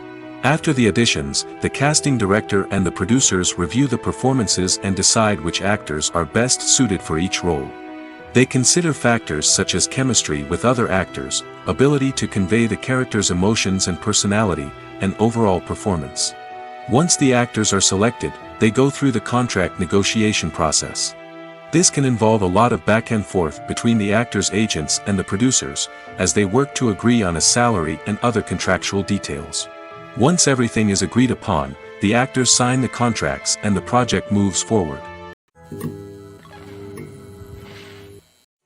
After the auditions, the casting director and the producers review the performances and decide which actors are best suited for each role. They consider factors such as chemistry with other actors, ability to convey the character's emotions and personality, and overall performance. Once the actors are selected, they go through the contract negotiation process. This can involve a lot of back and forth between the actors' agents and the producers, as they work to agree on a salary and other contractual details. Once everything is agreed upon, the actors sign the contracts and the project moves forward.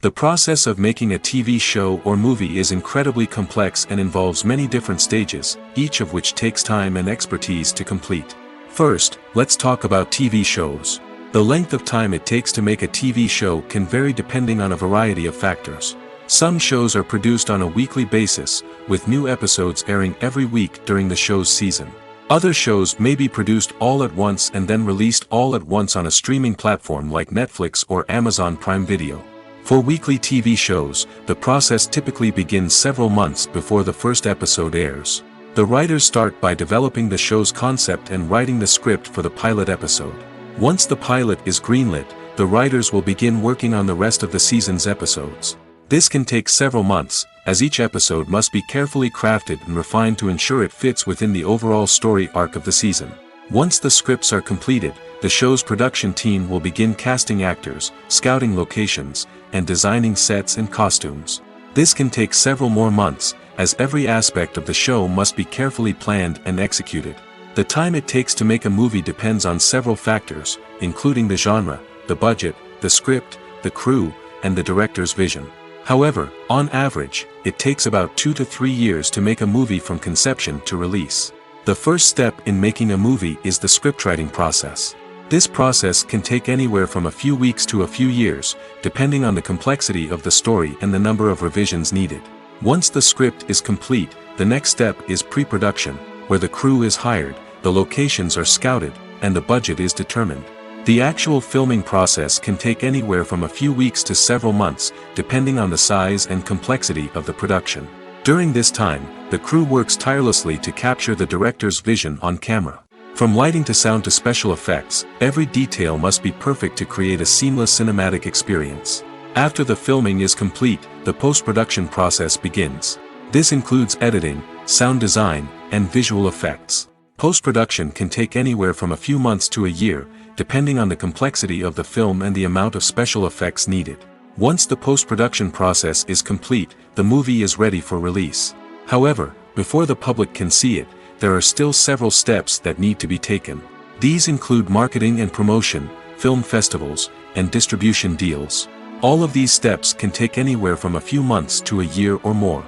The process of making a TV show or movie is incredibly complex and involves many different stages, each of which takes time and expertise to complete. First, let's talk about TV shows. The length of time it takes to make a TV show can vary depending on a variety of factors. Some shows are produced on a weekly basis, with new episodes airing every week during the show's season. Other shows may be produced all at once and then released all at once on a streaming platform like Netflix or Amazon Prime Video. For weekly TV shows, the process typically begins several months before the first episode airs. The writers start by developing the show's concept and writing the script for the pilot episode. Once the pilot is greenlit, the writers will begin working on the rest of the season's episodes. This can take several months, as each episode must be carefully crafted and refined to ensure it fits within the overall story arc of the season. Once the scripts are completed, the show's production team will begin casting actors, scouting locations, and designing sets and costumes. This can take several more months, as every aspect of the show must be carefully planned and executed. The time it takes to make a movie depends on several factors, including the genre, the budget, the script, the crew, and the director's vision. However, on average, it takes about 2 to 3 years to make a movie from conception to release. The first step in making a movie is the scriptwriting process. This process can take anywhere from a few weeks to a few years, depending on the complexity of the story and the number of revisions needed. Once the script is complete, the next step is pre-production, where the crew is hired, the locations are scouted, and the budget is determined. The actual filming process can take anywhere from a few weeks to several months, depending on the size and complexity of the production. During this time, the crew works tirelessly to capture the director's vision on camera. From lighting to sound to special effects, every detail must be perfect to create a seamless cinematic experience. After the filming is complete, the post-production process begins. This includes editing, sound design, and visual effects. Post-production can take anywhere from a few months to a year, depending on the complexity of the film and the amount of special effects needed. Once the post-production process is complete, the movie is ready for release. However, before the public can see it, there are still several steps that need to be taken. These include marketing and promotion, film festivals, and distribution deals. All of these steps can take anywhere from a few months to a year or more.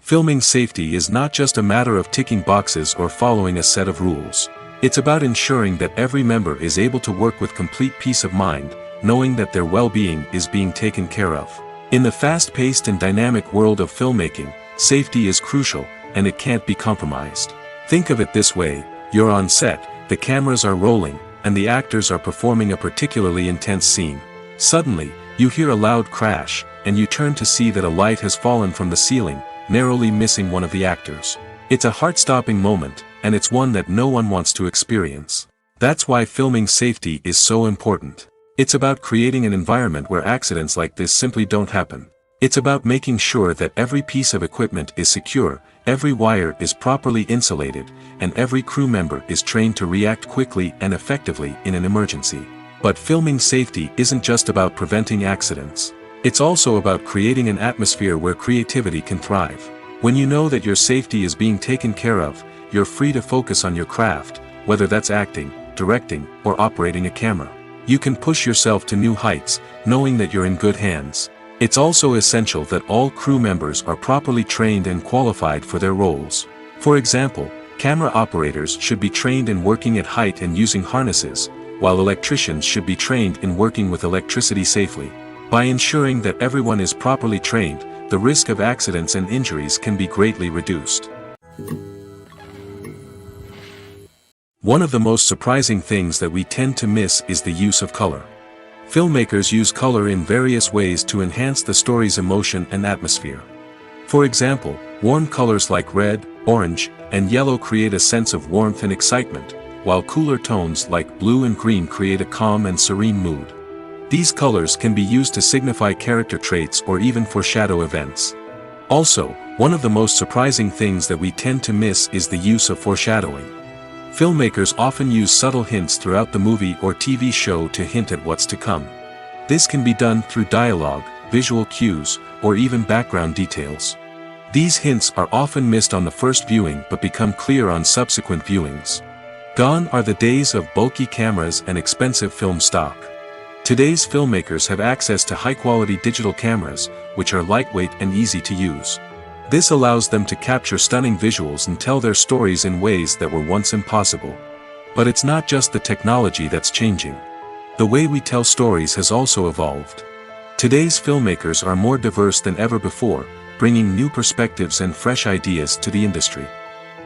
Filming safety is not just a matter of ticking boxes or following a set of rules. It's about ensuring that every member is able to work with complete peace of mind, knowing that their well-being is being taken care of. In the fast-paced and dynamic world of filmmaking, safety is crucial, and it can't be compromised. Think of it this way: you're on set, the cameras are rolling, and the actors are performing a particularly intense scene. Suddenly, you hear a loud crash, and you turn to see that a light has fallen from the ceiling, narrowly missing one of the actors. It's a heart-stopping moment, and it's one that no one wants to experience. That's why filming safety is so important. It's about creating an environment where accidents like this simply don't happen. It's about making sure that every piece of equipment is secure, every wire is properly insulated, and every crew member is trained to react quickly and effectively in an emergency. But filming safety isn't just about preventing accidents. It's also about creating an atmosphere where creativity can thrive. When you know that your safety is being taken care of, you're free to focus on your craft, whether that's acting, directing, or operating a camera. You can push yourself to new heights, knowing that you're in good hands. It's also essential that all crew members are properly trained and qualified for their roles. For example, camera operators should be trained in working at height and using harnesses, while electricians should be trained in working with electricity safely. By ensuring that everyone is properly trained, the risk of accidents and injuries can be greatly reduced. One of the most surprising things that we tend to miss is the use of color. Filmmakers use color in various ways to enhance the story's emotion and atmosphere. For example, warm colors like red, orange, and yellow create a sense of warmth and excitement, while cooler tones like blue and green create a calm and serene mood. These colors can be used to signify character traits or even foreshadow events. Also, one of the most surprising things that we tend to miss is the use of foreshadowing. Filmmakers often use subtle hints throughout the movie or TV show to hint at what's to come. This can be done through dialogue, visual cues, or even background details. These hints are often missed on the first viewing but become clear on subsequent viewings. Gone are the days of bulky cameras and expensive film stock. Today's filmmakers have access to high-quality digital cameras, which are lightweight and easy to use. This allows them to capture stunning visuals and tell their stories in ways that were once impossible. But it's not just the technology that's changing. The way we tell stories has also evolved. Today's filmmakers are more diverse than ever before, bringing new perspectives and fresh ideas to the industry.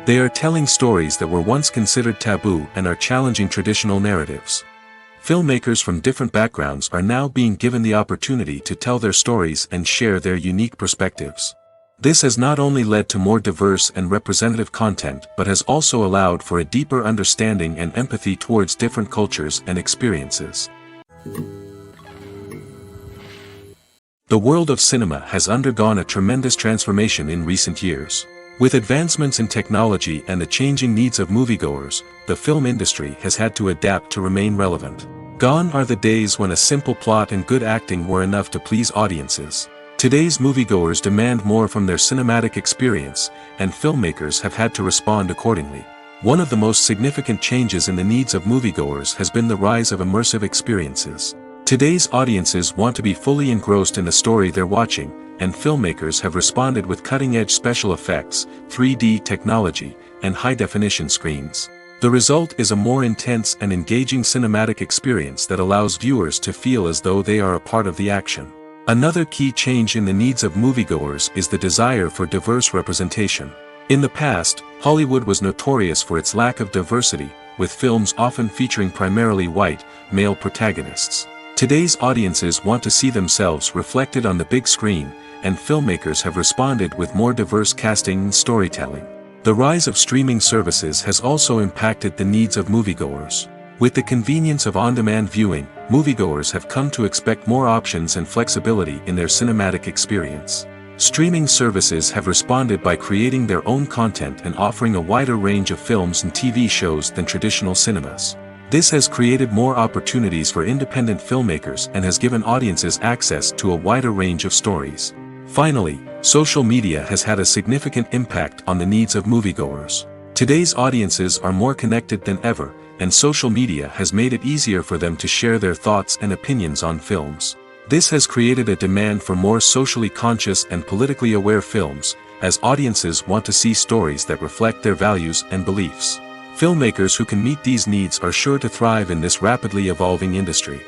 They are telling stories that were once considered taboo and are challenging traditional narratives. Filmmakers from different backgrounds are now being given the opportunity to tell their stories and share their unique perspectives. This has not only led to more diverse and representative content but has also allowed for a deeper understanding and empathy towards different cultures and experiences. The world of cinema has undergone a tremendous transformation in recent years. With advancements in technology and the changing needs of moviegoers, the film industry has had to adapt to remain relevant. Gone are the days when a simple plot and good acting were enough to please audiences. Today's moviegoers demand more from their cinematic experience, and filmmakers have had to respond accordingly. One of the most significant changes in the needs of moviegoers has been the rise of immersive experiences. Today's audiences want to be fully engrossed in the story they're watching, and filmmakers have responded with cutting-edge special effects, 3D technology, and high-definition screens. The result is a more intense and engaging cinematic experience that allows viewers to feel as though they are a part of the action. Another key change in the needs of moviegoers is the desire for diverse representation. In the past, Hollywood was notorious for its lack of diversity, with films often featuring primarily white, male protagonists. Today's audiences want to see themselves reflected on the big screen, and filmmakers have responded with more diverse casting and storytelling. The rise of streaming services has also impacted the needs of moviegoers. With the convenience of on-demand viewing, moviegoers have come to expect more options and flexibility in their cinematic experience. Streaming services have responded by creating their own content and offering a wider range of films and TV shows than traditional cinemas. This has created more opportunities for independent filmmakers and has given audiences access to a wider range of stories. Finally, social media has had a significant impact on the needs of moviegoers. Today's audiences are more connected than ever, and social media has made it easier for them to share their thoughts and opinions on films. This has created a demand for more socially conscious and politically aware films, as audiences want to see stories that reflect their values and beliefs. Filmmakers who can meet these needs are sure to thrive in this rapidly evolving industry.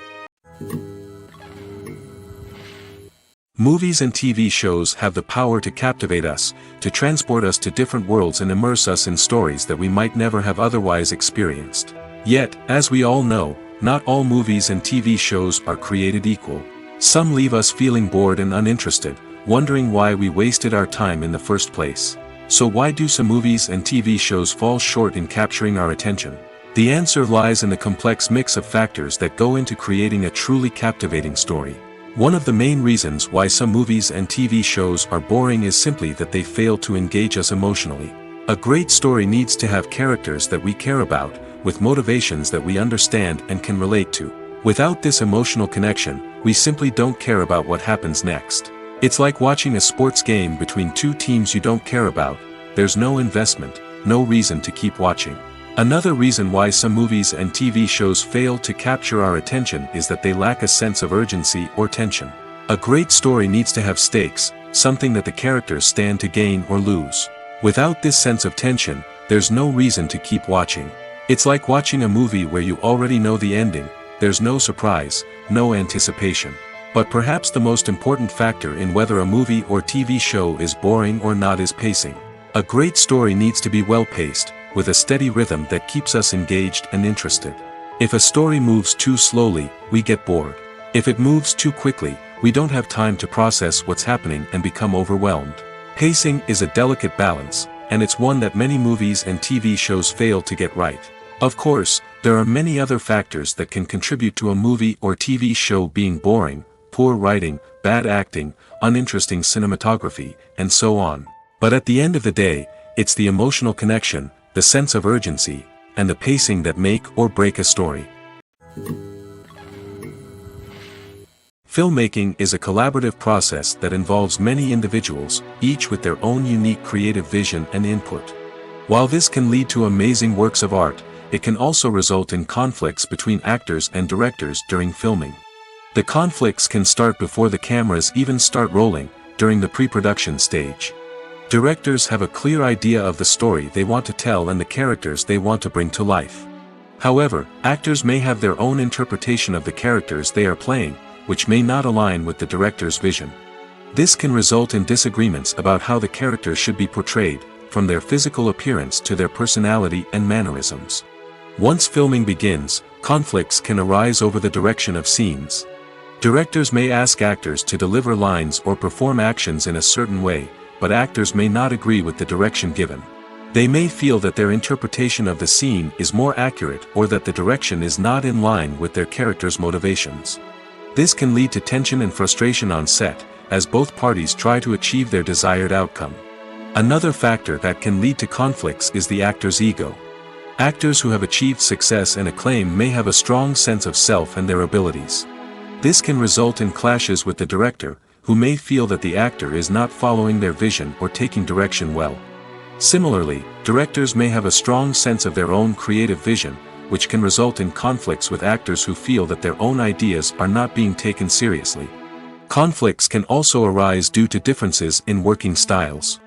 Movies and TV shows have the power to captivate us, to transport us to different worlds and immerse us in stories that we might never have otherwise experienced. Yet, as we all know, not all movies and TV shows are created equal. Some leave us feeling bored and uninterested, wondering why we wasted our time in the first place. So why do some movies and TV shows fall short in capturing our attention? The answer lies in the complex mix of factors that go into creating a truly captivating story. One of the main reasons why some movies and TV shows are boring is simply that they fail to engage us emotionally. A great story needs to have characters that we care about, with motivations that we understand and can relate to. Without this emotional connection, we simply don't care about what happens next. It's like watching a sports game between two teams you don't care about. There's no investment, no reason to keep watching. Another reason why some movies and TV shows fail to capture our attention is that they lack a sense of urgency or tension. A great story needs to have stakes, something that the characters stand to gain or lose. Without this sense of tension, there's no reason to keep watching. It's like watching a movie where you already know the ending, there's no surprise, no anticipation. But perhaps the most important factor in whether a movie or TV show is boring or not is pacing. A great story needs to be well-paced, with a steady rhythm that keeps us engaged and interested. If a story moves too slowly, we get bored. If it moves too quickly, we don't have time to process what's happening and become overwhelmed. Pacing is a delicate balance, and it's one that many movies and TV shows fail to get right. Of course, there are many other factors that can contribute to a movie or TV show being boring: poor writing, bad acting, uninteresting cinematography, and so on. But at the end of the day, it's the emotional connection, the sense of urgency, and the pacing that make or break a story. Filmmaking is a collaborative process that involves many individuals, each with their own unique creative vision and input. While this can lead to amazing works of art, it can also result in conflicts between actors and directors during filming. The conflicts can start before the cameras even start rolling, during the pre-production stage. Directors have a clear idea of the story they want to tell and the characters they want to bring to life. However, actors may have their own interpretation of the characters they are playing, which may not align with the director's vision. This can result in disagreements about how the characters should be portrayed, from their physical appearance to their personality and mannerisms. Once filming begins, conflicts can arise over the direction of scenes. Directors may ask actors to deliver lines or perform actions in a certain way, but actors may not agree with the direction given. They may feel that their interpretation of the scene is more accurate or that the direction is not in line with their character's motivations. This can lead to tension and frustration on set, as both parties try to achieve their desired outcome. Another factor that can lead to conflicts is the actor's ego. Actors who have achieved success and acclaim may have a strong sense of self and their abilities. This can result in clashes with the director, who may feel that the actor is not following their vision or taking direction well. Similarly, directors may have a strong sense of their own creative vision, which can result in conflicts with actors who feel that their own ideas are not being taken seriously. Conflicts can also arise due to differences in working styles.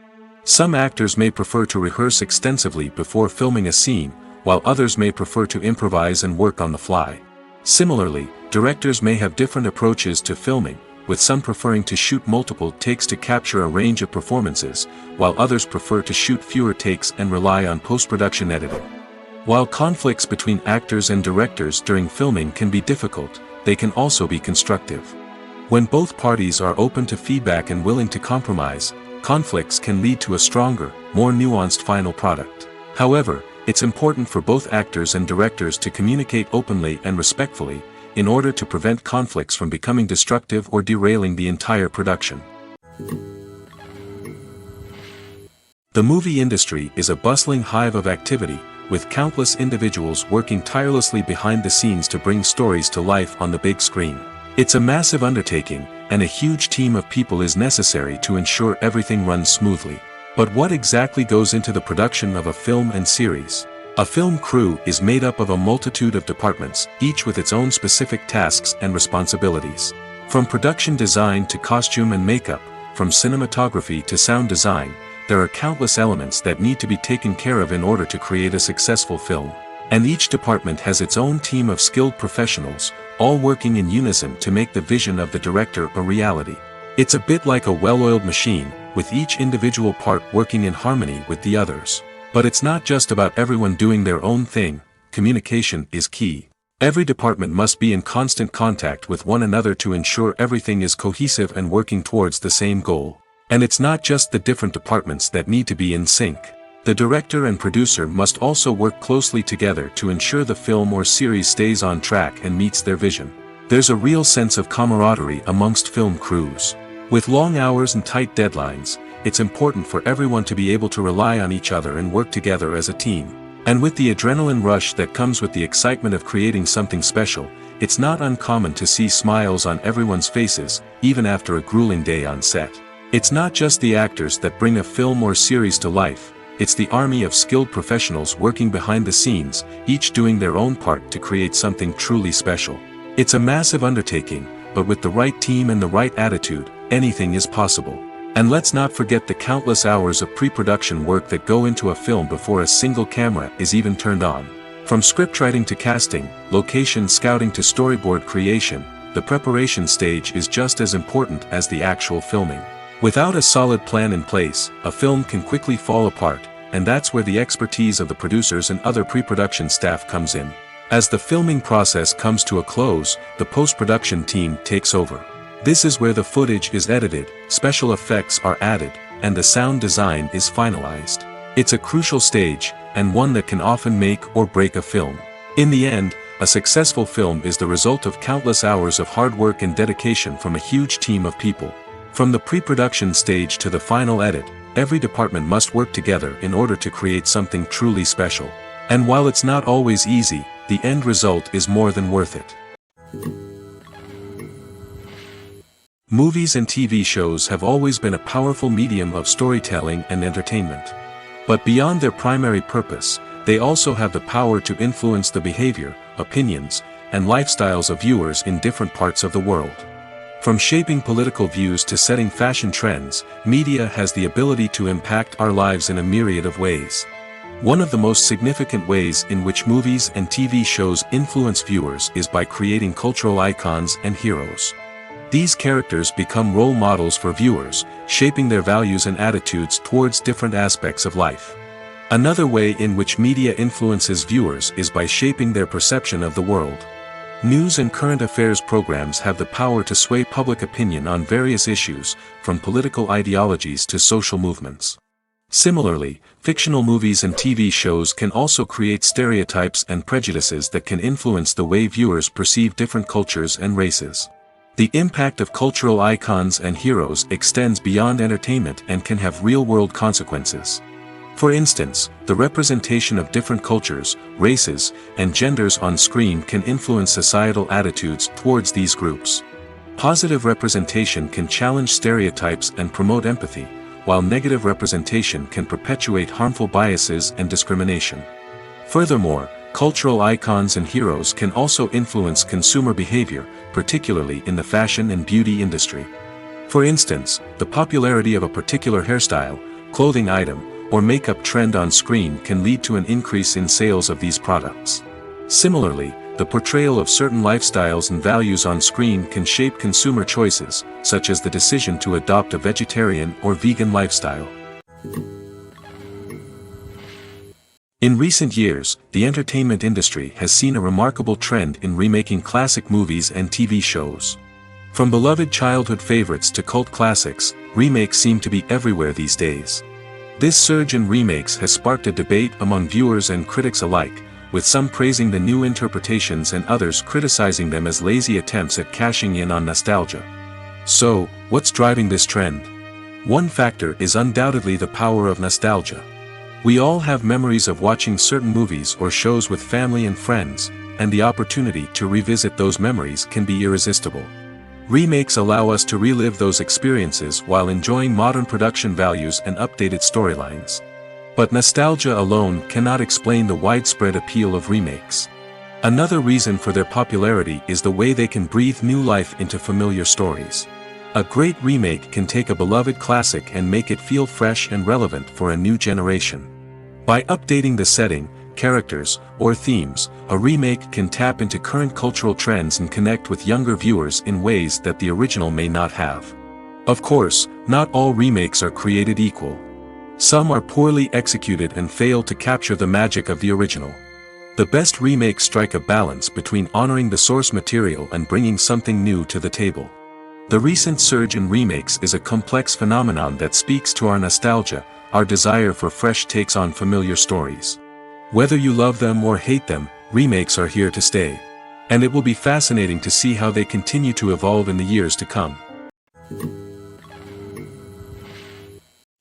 Some actors may prefer to rehearse extensively before filming a scene, while others may prefer to improvise and work on the fly. Similarly, directors may have different approaches to filming, with some preferring to shoot multiple takes to capture a range of performances, while others prefer to shoot fewer takes and rely on post-production editing. While conflicts between actors and directors during filming can be difficult, they can also be constructive. When both parties are open to feedback and willing to compromise, conflicts can lead to a stronger, more nuanced final product. However, it's important for both actors and directors to communicate openly and respectfully, in order to prevent conflicts from becoming destructive or derailing the entire production. The movie industry is a bustling hive of activity, with countless individuals working tirelessly behind the scenes to bring stories to life on the big screen. It's a massive undertaking, and a huge team of people is necessary to ensure everything runs smoothly. But what exactly goes into the production of a film and series? A film crew is made up of a multitude of departments, each with its own specific tasks and responsibilities. From production design to costume and makeup, from cinematography to sound design, there are countless elements that need to be taken care of in order to create a successful film. And each department has its own team of skilled professionals, all working in unison to make the vision of the director a reality. It's a bit like a well-oiled machine, with each individual part working in harmony with the others. But it's not just about everyone doing their own thing. Communication is key. Every department must be in constant contact with one another to ensure everything is cohesive and working towards the same goal. And it's not just the different departments that need to be in sync. The director and producer must also work closely together to ensure the film or series stays on track and meets their vision. There's a real sense of camaraderie amongst film crews. With long hours and tight deadlines, it's important for everyone to be able to rely on each other and work together as a team. And with the adrenaline rush that comes with the excitement of creating something special, it's not uncommon to see smiles on everyone's faces, even after a grueling day on set. It's not just the actors that bring a film or series to life. it's the army of skilled professionals working behind the scenes, each doing their own part to create something truly special. It's a massive undertaking, but with the right team and the right attitude, anything is possible. And let's not forget the countless hours of pre-production work that go into a film before a single camera is even turned on. From scriptwriting to casting, location scouting to storyboard creation, the preparation stage is just as important as the actual filming. Without a solid plan in place, a film can quickly fall apart, and that's where the expertise of the producers and other pre-production staff comes in. As the filming process comes to a close, the post-production team takes over. This is where the footage is edited, special effects are added, and the sound design is finalized. It's a crucial stage, and one that can often make or break a film. In the end, a successful film is the result of countless hours of hard work and dedication from a huge team of people. From the pre-production stage to the final edit, every department must work together in order to create something truly special. And while it's not always easy, the end result is more than worth it. Movies and TV shows have always been a powerful medium of storytelling and entertainment. But beyond their primary purpose, they also have the power to influence the behavior, opinions, and lifestyles of viewers in different parts of the world. From shaping political views to setting fashion trends, media has the ability to impact our lives in a myriad of ways. One of the most significant ways in which movies and TV shows influence viewers is by creating cultural icons and heroes. These characters become role models for viewers, shaping their values and attitudes towards different aspects of life. Another way in which media influences viewers is by shaping their perception of the world. News and current affairs programs have the power to sway public opinion on various issues, from political ideologies to social movements. Similarly, fictional movies and TV shows can also create stereotypes and prejudices that can influence the way viewers perceive different cultures and races. The impact of cultural icons and heroes extends beyond entertainment and can have real-world consequences. For instance, the representation of different cultures, races, and genders on screen can influence societal attitudes towards these groups. Positive representation can challenge stereotypes and promote empathy, while negative representation can perpetuate harmful biases and discrimination. Furthermore, cultural icons and heroes can also influence consumer behavior, particularly in the fashion and beauty industry. For instance, the popularity of a particular hairstyle, clothing item, or makeup trend on screen can lead to an increase in sales of these products. Similarly, the portrayal of certain lifestyles and values on screen can shape consumer choices, such as the decision to adopt a vegetarian or vegan lifestyle. In recent years, the entertainment industry has seen a remarkable trend in remaking classic movies and TV shows. From beloved childhood favorites to cult classics, remakes seem to be everywhere these days. This surge in remakes has sparked a debate among viewers and critics alike, with some praising the new interpretations and others criticizing them as lazy attempts at cashing in on nostalgia. So, what's driving this trend? One factor is undoubtedly the power of nostalgia. We all have memories of watching certain movies or shows with family and friends, and the opportunity to revisit those memories can be irresistible. Remakes allow us to relive those experiences while enjoying modern production values and updated storylines. But nostalgia alone cannot explain the widespread appeal of remakes. Another reason for their popularity is the way they can breathe new life into familiar stories. A great remake can take a beloved classic and make it feel fresh and relevant for a new generation. By updating the setting, characters, or themes, a remake can tap into current cultural trends and connect with younger viewers in ways that the original may not have. Of course, not all remakes are created equal. Some are poorly executed and fail to capture the magic of the original. The best remakes strike a balance between honoring the source material and bringing something new to the table. The recent surge in remakes is a complex phenomenon that speaks to our nostalgia, our desire for fresh takes on familiar stories. Whether you love them or hate them, remakes are here to stay. And it will be fascinating to see how they continue to evolve in the years to come.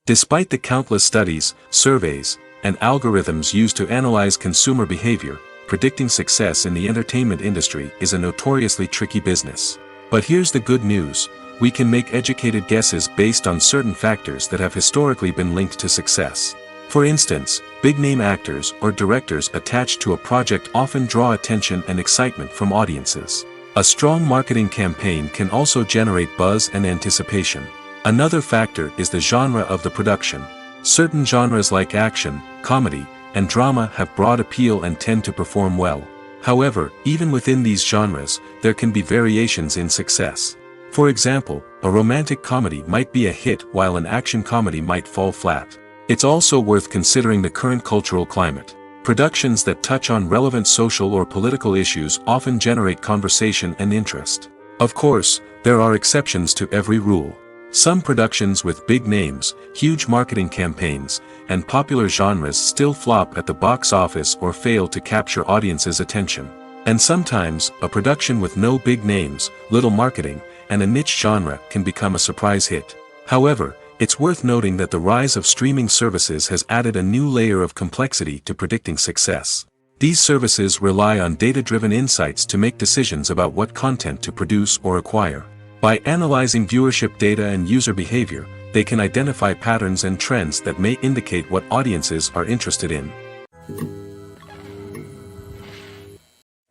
Despite the countless studies, surveys, and algorithms used to analyze consumer behavior, predicting success in the entertainment industry is a notoriously tricky business. But here's the good news: we can make educated guesses based on certain factors that have historically been linked to success. For instance, big-name actors or directors attached to a project often draw attention and excitement from audiences. A strong marketing campaign can also generate buzz and anticipation. Another factor is the genre of the production. Certain genres like action, comedy, and drama have broad appeal and tend to perform well. However, even within these genres, there can be variations in success. For example, a romantic comedy might be a hit while an action comedy might fall flat. It's also worth considering the current cultural climate. Productions that touch on relevant social or political issues often generate conversation and interest. Of course, there are exceptions to every rule. Some productions with big names, huge marketing campaigns, and popular genres still flop at the box office or fail to capture audiences' attention. And sometimes, a production with no big names, little marketing, and a niche genre can become a surprise hit. However, it's worth noting that the rise of streaming services has added a new layer of complexity to predicting success. These services rely on data-driven insights to make decisions about what content to produce or acquire. By analyzing viewership data and user behavior, they can identify patterns and trends that may indicate what audiences are interested in.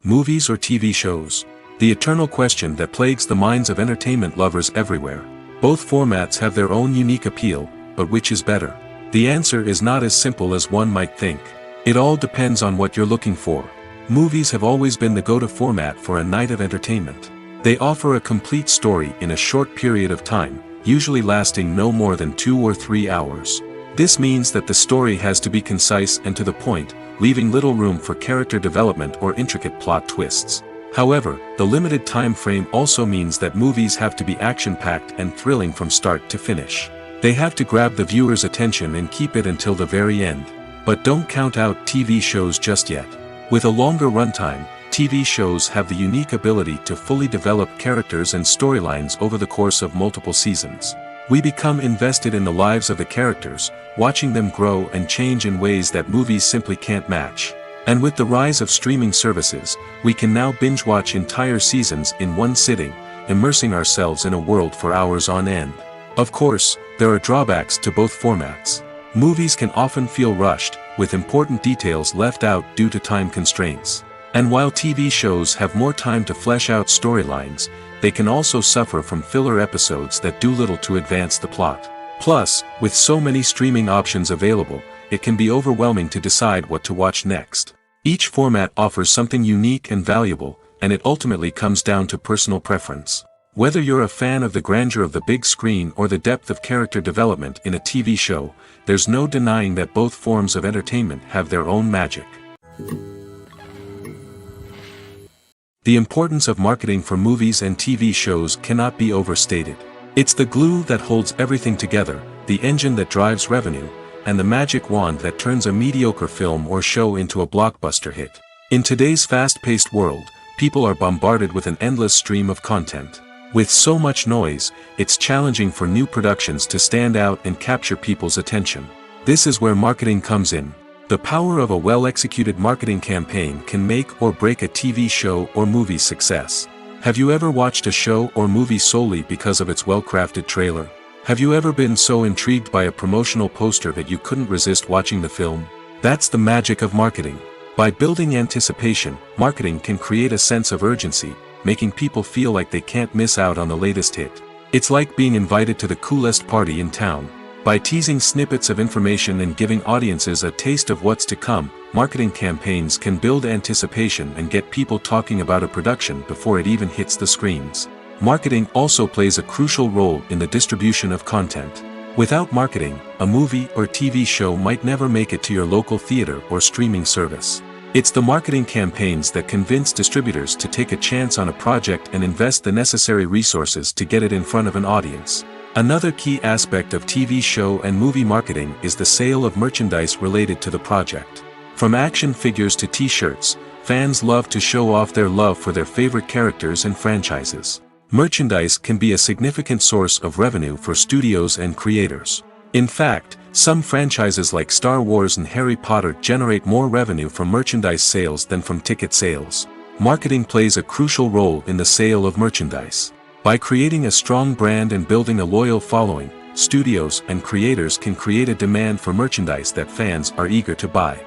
Movies or TV shows? The eternal question that plagues the minds of entertainment lovers everywhere. Both formats have their own unique appeal, but which is better? The answer is not as simple as one might think. It all depends on what you're looking for. Movies have always been the go-to format for a night of entertainment. They offer a complete story in a short period of time, usually lasting no more than 2 or 3 hours. This means that the story has to be concise and to the point, leaving little room for character development or intricate plot twists. However, the limited time frame also means that movies have to be action-packed and thrilling from start to finish. They have to grab the viewer's attention and keep it until the very end. But don't count out TV shows just yet. With a longer runtime, TV shows have the unique ability to fully develop characters and storylines over the course of multiple seasons. We become invested in the lives of the characters, watching them grow and change in ways that movies simply can't match. And with the rise of streaming services, we can now binge-watch entire seasons in one sitting, immersing ourselves in a world for hours on end. Of course, there are drawbacks to both formats. Movies can often feel rushed, with important details left out due to time constraints. And while TV shows have more time to flesh out storylines, they can also suffer from filler episodes that do little to advance the plot. Plus, with so many streaming options available, it can be overwhelming to decide what to watch next. Each format offers something unique and valuable, and it ultimately comes down to personal preference. Whether you're a fan of the grandeur of the big screen or the depth of character development in a TV show, there's no denying that both forms of entertainment have their own magic. The importance of marketing for movies and TV shows cannot be overstated. It's the glue that holds everything together, the engine that drives revenue, and the magic wand that turns a mediocre film or show into a blockbuster hit. In today's fast-paced world, people are bombarded with an endless stream of content. With so much noise, it's challenging for new productions to stand out and capture people's attention. This is where marketing comes in. The power of a well-executed marketing campaign can make or break a TV show or movie's success. Have you ever watched a show or movie solely because of its well-crafted trailer? Have you ever been so intrigued by a promotional poster that you couldn't resist watching the film? That's the magic of marketing. By building anticipation, marketing can create a sense of urgency, making people feel like they can't miss out on the latest hit. It's like being invited to the coolest party in town. By teasing snippets of information and giving audiences a taste of what's to come, marketing campaigns can build anticipation and get people talking about a production before it even hits the screens. Marketing also plays a crucial role in the distribution of content. Without marketing, a movie or TV show might never make it to your local theater or streaming service. It's the marketing campaigns that convince distributors to take a chance on a project and invest the necessary resources to get it in front of an audience. Another key aspect of TV show and movie marketing is the sale of merchandise related to the project. From action figures to t-shirts, fans love to show off their love for their favorite characters and franchises. Merchandise can be a significant source of revenue for studios and creators. In fact, some franchises like Star Wars and Harry Potter generate more revenue from merchandise sales than from ticket sales. Marketing plays a crucial role in the sale of merchandise. By creating a strong brand and building a loyal following, studios and creators can create a demand for merchandise that fans are eager to buy.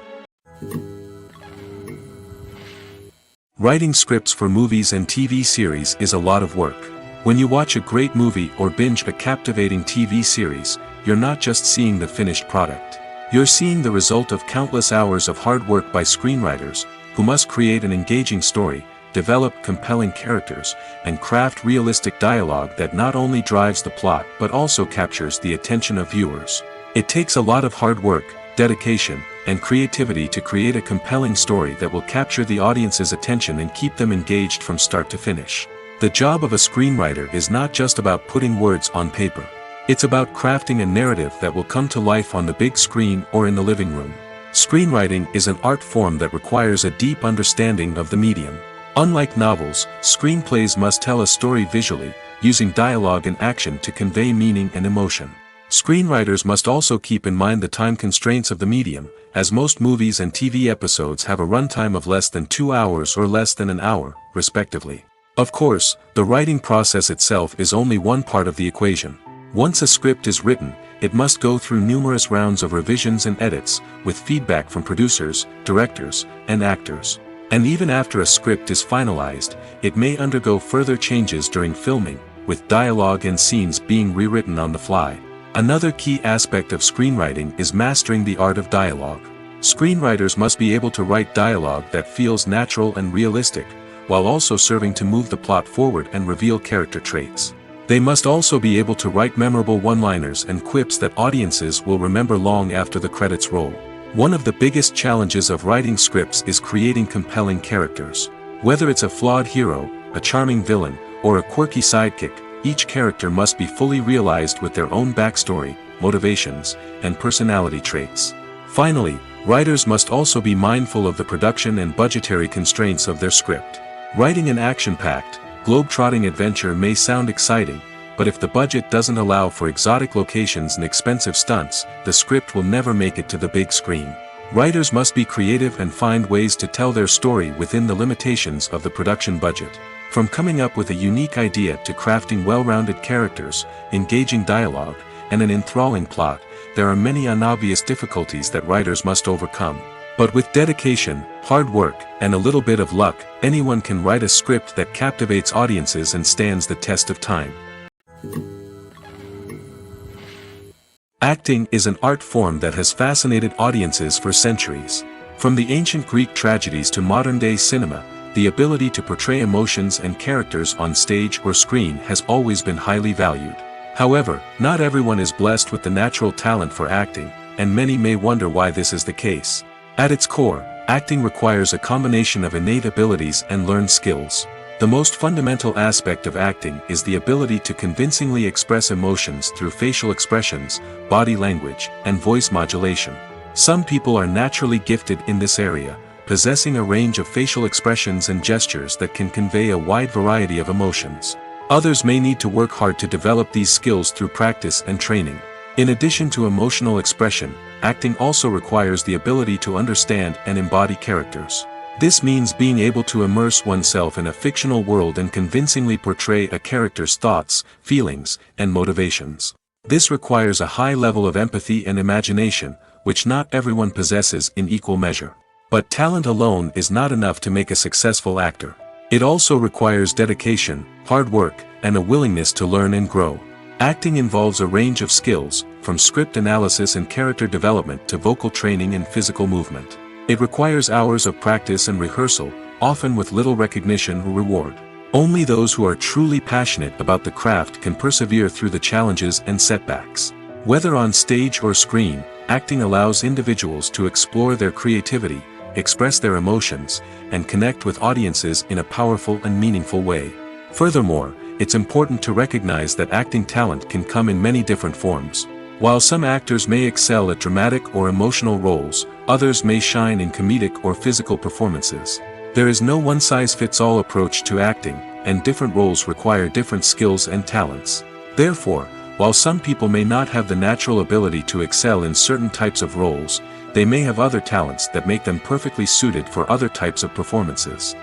Writing scripts for movies and TV series is a lot of work. When you watch a great movie or binge a captivating TV series, you're not just seeing the finished product. You're seeing the result of countless hours of hard work by screenwriters, who must create an engaging story, develop compelling characters, and craft realistic dialogue that not only drives the plot but also captures the attention of viewers. It takes a lot of hard work, dedication, and creativity to create a compelling story that will capture the audience's attention and keep them engaged from start to finish. The job of a screenwriter is not just about putting words on paper. It's about crafting a narrative that will come to life on the big screen or in the living room. Screenwriting is an art form that requires a deep understanding of the medium. Unlike novels, screenplays must tell a story visually, using dialogue and action to convey meaning and emotion. Screenwriters must also keep in mind the time constraints of the medium, as most movies and TV episodes have a runtime of less than 2 hours or less than an hour, respectively. Of course, the writing process itself is only one part of the equation. Once a script is written, it must go through numerous rounds of revisions and edits, with feedback from producers, directors, and actors. And even after a script is finalized, it may undergo further changes during filming, with dialogue and scenes being rewritten on the fly. Another key aspect of screenwriting is mastering the art of dialogue. Screenwriters must be able to write dialogue that feels natural and realistic, while also serving to move the plot forward and reveal character traits. They must also be able to write memorable one-liners and quips that audiences will remember long after the credits roll. One of the biggest challenges of writing scripts is creating compelling characters. Whether it's a flawed hero, a charming villain, or a quirky sidekick, each character must be fully realized with their own backstory, motivations, and personality traits. Finally, writers must also be mindful of the production and budgetary constraints of their script. Writing an action-packed, globe-trotting adventure may sound exciting, but if the budget doesn't allow for exotic locations and expensive stunts, the script will never make it to the big screen. Writers must be creative and find ways to tell their story within the limitations of the production budget. From coming up with a unique idea to crafting well-rounded characters, engaging dialogue, and an enthralling plot, there are many unobvious difficulties that writers must overcome. But with dedication, hard work, and a little bit of luck, anyone can write a script that captivates audiences and stands the test of time. Acting is an art form that has fascinated audiences for centuries. From the ancient Greek tragedies to modern-day cinema, the ability to portray emotions and characters on stage or screen has always been highly valued. However, not everyone is blessed with the natural talent for acting, and many may wonder why this is the case. At its core, acting requires a combination of innate abilities and learned skills. The most fundamental aspect of acting is the ability to convincingly express emotions through facial expressions, body language, and voice modulation. Some people are naturally gifted in this area, possessing a range of facial expressions and gestures that can convey a wide variety of emotions. Others may need to work hard to develop these skills through practice and training. In addition to emotional expression, acting also requires the ability to understand and embody characters. This means being able to immerse oneself in a fictional world and convincingly portray a character's thoughts, feelings, and motivations. This requires a high level of empathy and imagination, which not everyone possesses in equal measure. But talent alone is not enough to make a successful actor. It also requires dedication, hard work, and a willingness to learn and grow. Acting involves a range of skills, from script analysis and character development to vocal training and physical movement. It requires hours of practice and rehearsal, often with little recognition or reward. Only those who are truly passionate about the craft can persevere through the challenges and setbacks. Whether on stage or screen, acting allows individuals to explore their creativity, express their emotions, and connect with audiences in a powerful and meaningful way. Furthermore, it's important to recognize that acting talent can come in many different forms. While some actors may excel at dramatic or emotional roles, others may shine in comedic or physical performances. There is no one-size-fits-all approach to acting, and different roles require different skills and talents. Therefore, while some people may not have the natural ability to excel in certain types of roles, they may have other talents that make them perfectly suited for other types of performances.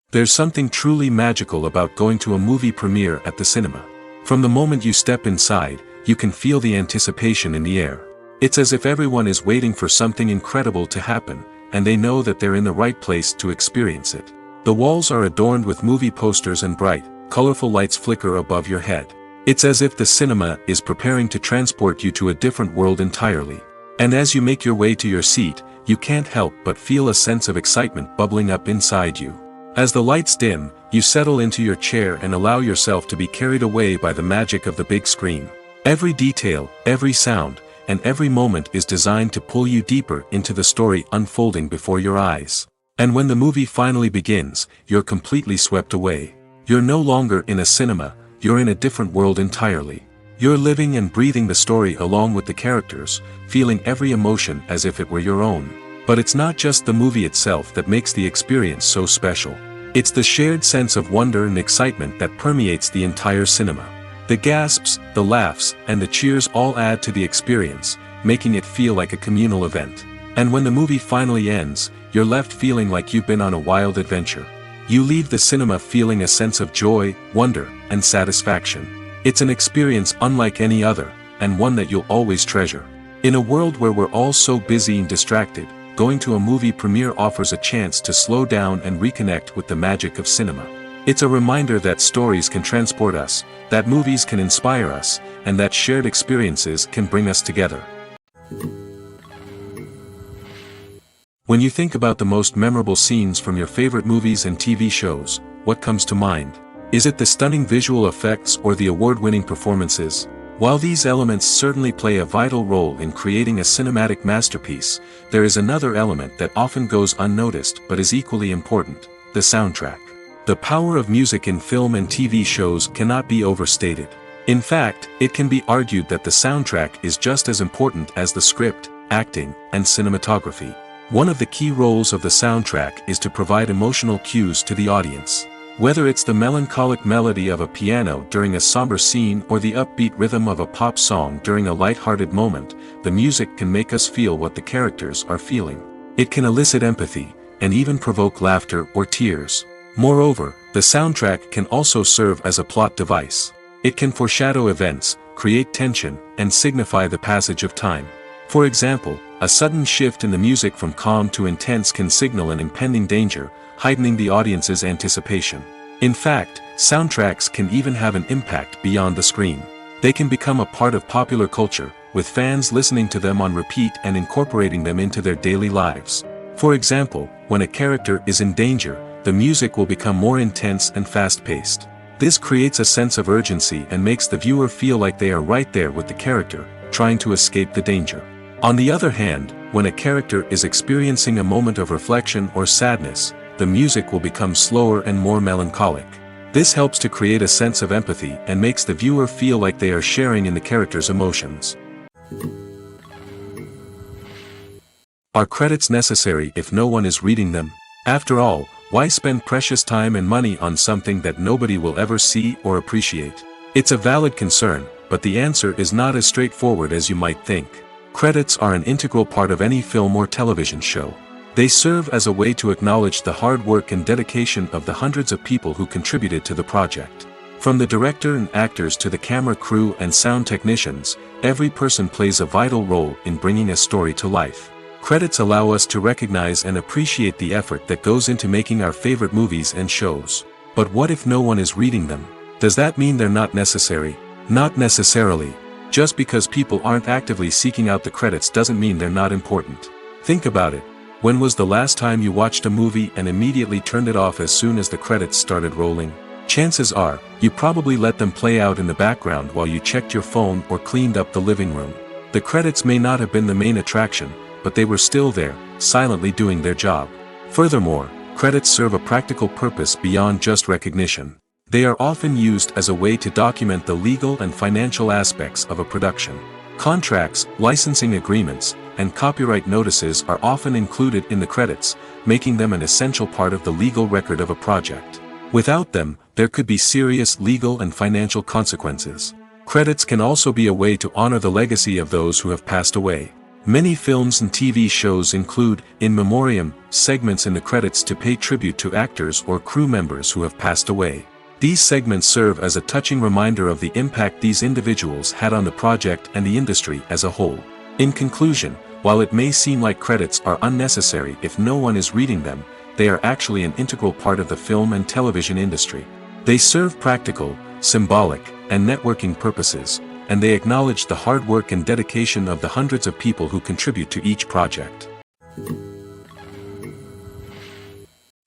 There's something truly magical about going to a movie premiere at the cinema. From the moment you step inside, you can feel the anticipation in the air. It's as if everyone is waiting for something incredible to happen, and they know that they're in the right place to experience it. The walls are adorned with movie posters and bright, colorful lights flicker above your head. It's as if the cinema is preparing to transport you to a different world entirely. And as you make your way to your seat, you can't help but feel a sense of excitement bubbling up inside you. As the lights dim, you settle into your chair and allow yourself to be carried away by the magic of the big screen. Every detail, every sound, and every moment is designed to pull you deeper into the story unfolding before your eyes. And when the movie finally begins, you're completely swept away. You're no longer in a cinema, you're in a different world entirely. You're living and breathing the story along with the characters, feeling every emotion as if it were your own. But it's not just the movie itself that makes the experience so special. It's the shared sense of wonder and excitement that permeates the entire cinema. The gasps, the laughs, and the cheers all add to the experience, making it feel like a communal event. And when the movie finally ends, you're left feeling like you've been on a wild adventure. You leave the cinema feeling a sense of joy, wonder, and satisfaction. It's an experience unlike any other, and one that you'll always treasure. In a world where we're all so busy and distracted, going to a movie premiere offers a chance to slow down and reconnect with the magic of cinema. It's a reminder that stories can transport us, that movies can inspire us, and that shared experiences can bring us together. When you think about the most memorable scenes from your favorite movies and TV shows, what comes to mind? Is it the stunning visual effects or the award-winning performances? While these elements certainly play a vital role in creating a cinematic masterpiece, there is another element that often goes unnoticed but is equally important: the soundtrack. The power of music in film and TV shows cannot be overstated. In fact, it can be argued that the soundtrack is just as important as the script, acting, and cinematography. One of the key roles of the soundtrack is to provide emotional cues to the audience. Whether it's the melancholic melody of a piano during a somber scene or the upbeat rhythm of a pop song during a light-hearted moment, the music can make us feel what the characters are feeling. It can elicit empathy, and even provoke laughter or tears. Moreover, the soundtrack can also serve as a plot device. It can foreshadow events, create tension, and signify the passage of time. For example, a sudden shift in the music from calm to intense can signal an impending danger, heightening the audience's anticipation. In fact, soundtracks can even have an impact beyond the screen. They can become a part of popular culture, with fans listening to them on repeat and incorporating them into their daily lives. For example, when a character is in danger, the music will become more intense and fast-paced. This creates a sense of urgency and makes the viewer feel like they are right there with the character, trying to escape the danger. On the other hand, when a character is experiencing a moment of reflection or sadness, the music will become slower and more melancholic. This helps to create a sense of empathy and makes the viewer feel like they are sharing in the character's emotions. Are credits necessary if no one is reading them? After all, why spend precious time and money on something that nobody will ever see or appreciate? It's a valid concern, but the answer is not as straightforward as you might think. Credits are an integral part of any film or television show. They serve as a way to acknowledge the hard work and dedication of the hundreds of people who contributed to the project. From the director and actors to the camera crew and sound technicians, every person plays a vital role in bringing a story to life. Credits allow us to recognize and appreciate the effort that goes into making our favorite movies and shows. But what if no one is reading them? Does that mean they're not necessary? Not necessarily. Just because people aren't actively seeking out the credits doesn't mean they're not important. Think about it. When was the last time you watched a movie and immediately turned it off as soon as the credits started rolling? Chances are, you probably let them play out in the background while you checked your phone or cleaned up the living room. The credits may not have been the main attraction, but they were still there, silently doing their job. Furthermore, credits serve a practical purpose beyond just recognition. They are often used as a way to document the legal and financial aspects of a production. Contracts, licensing agreements, and copyright notices are often included in the credits, making them an essential part of the legal record of a project. Without them, there could be serious legal and financial consequences. Credits can also be a way to honor the legacy of those who have passed away. Many films and TV shows include, in memoriam, segments in the credits to pay tribute to actors or crew members who have passed away. These segments serve as a touching reminder of the impact these individuals had on the project and the industry as a whole. In conclusion, while it may seem like credits are unnecessary if no one is reading them, they are actually an integral part of the film and television industry. They serve practical, symbolic, and networking purposes, and they acknowledge the hard work and dedication of the hundreds of people who contribute to each project.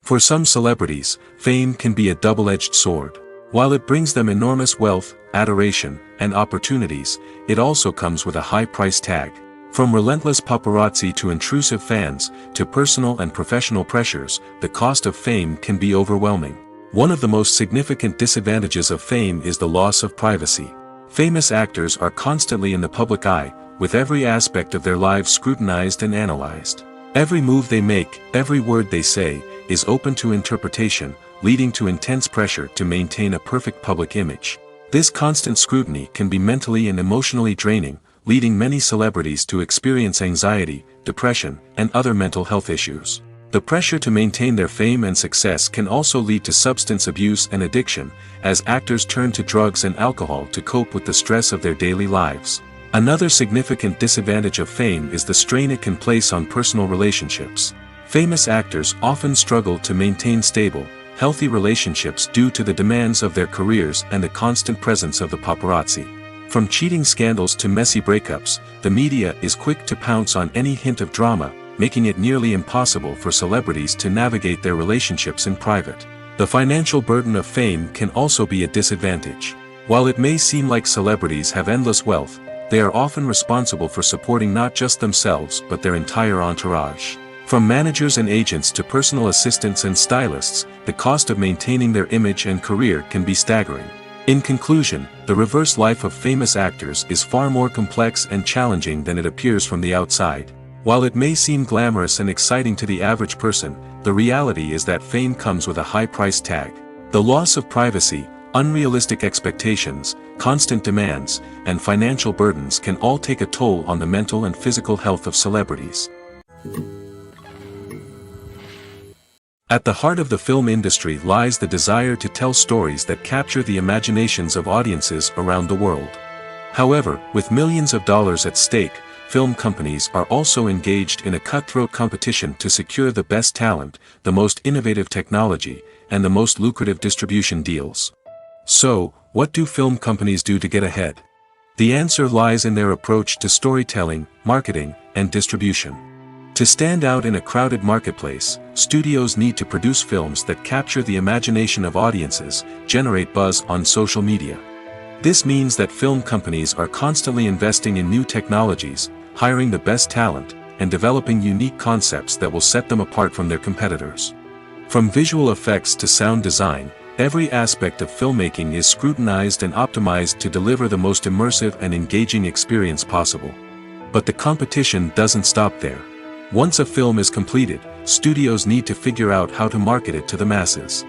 For some celebrities, fame can be a double-edged sword. While it brings them enormous wealth, adoration, and opportunities, it also comes with a high price tag. From relentless paparazzi to intrusive fans, to personal and professional pressures, the cost of fame can be overwhelming. One of the most significant disadvantages of fame is the loss of privacy. Famous actors are constantly in the public eye, with every aspect of their lives scrutinized and analyzed. Every move they make, every word they say, is open to interpretation, leading to intense pressure to maintain a perfect public image. This constant scrutiny can be mentally and emotionally draining, leading many celebrities to experience anxiety, depression, and other mental health issues. The pressure to maintain their fame and success can also lead to substance abuse and addiction, as actors turn to drugs and alcohol to cope with the stress of their daily lives. Another significant disadvantage of fame is the strain it can place on personal relationships. Famous actors often struggle to maintain stable, healthy relationships due to the demands of their careers and the constant presence of the paparazzi. From cheating scandals to messy breakups, the media is quick to pounce on any hint of drama, making it nearly impossible for celebrities to navigate their relationships in private. The financial burden of fame can also be a disadvantage. While it may seem like celebrities have endless wealth, they are often responsible for supporting not just themselves but their entire entourage. From managers and agents to personal assistants and stylists, the cost of maintaining their image and career can be staggering. In conclusion, the reverse life of famous actors is far more complex and challenging than it appears from the outside. While it may seem glamorous and exciting to the average person, the reality is that fame comes with a high price tag. The loss of privacy, unrealistic expectations, constant demands, and financial burdens can all take a toll on the mental and physical health of celebrities. At the heart of the film industry lies the desire to tell stories that capture the imaginations of audiences around the world. However, with millions of dollars at stake, film companies are also engaged in a cutthroat competition to secure the best talent, the most innovative technology, and the most lucrative distribution deals. So, what do film companies do to get ahead? The answer lies in their approach to storytelling, marketing, and distribution. To stand out in a crowded marketplace, studios need to produce films that capture the imagination of audiences, generate buzz on social media. This means that film companies are constantly investing in new technologies, hiring the best talent, and developing unique concepts that will set them apart from their competitors. From visual effects to sound design, every aspect of filmmaking is scrutinized and optimized to deliver the most immersive and engaging experience possible. But the competition doesn't stop there. Once a film is completed, studios need to figure out how to market it to the masses.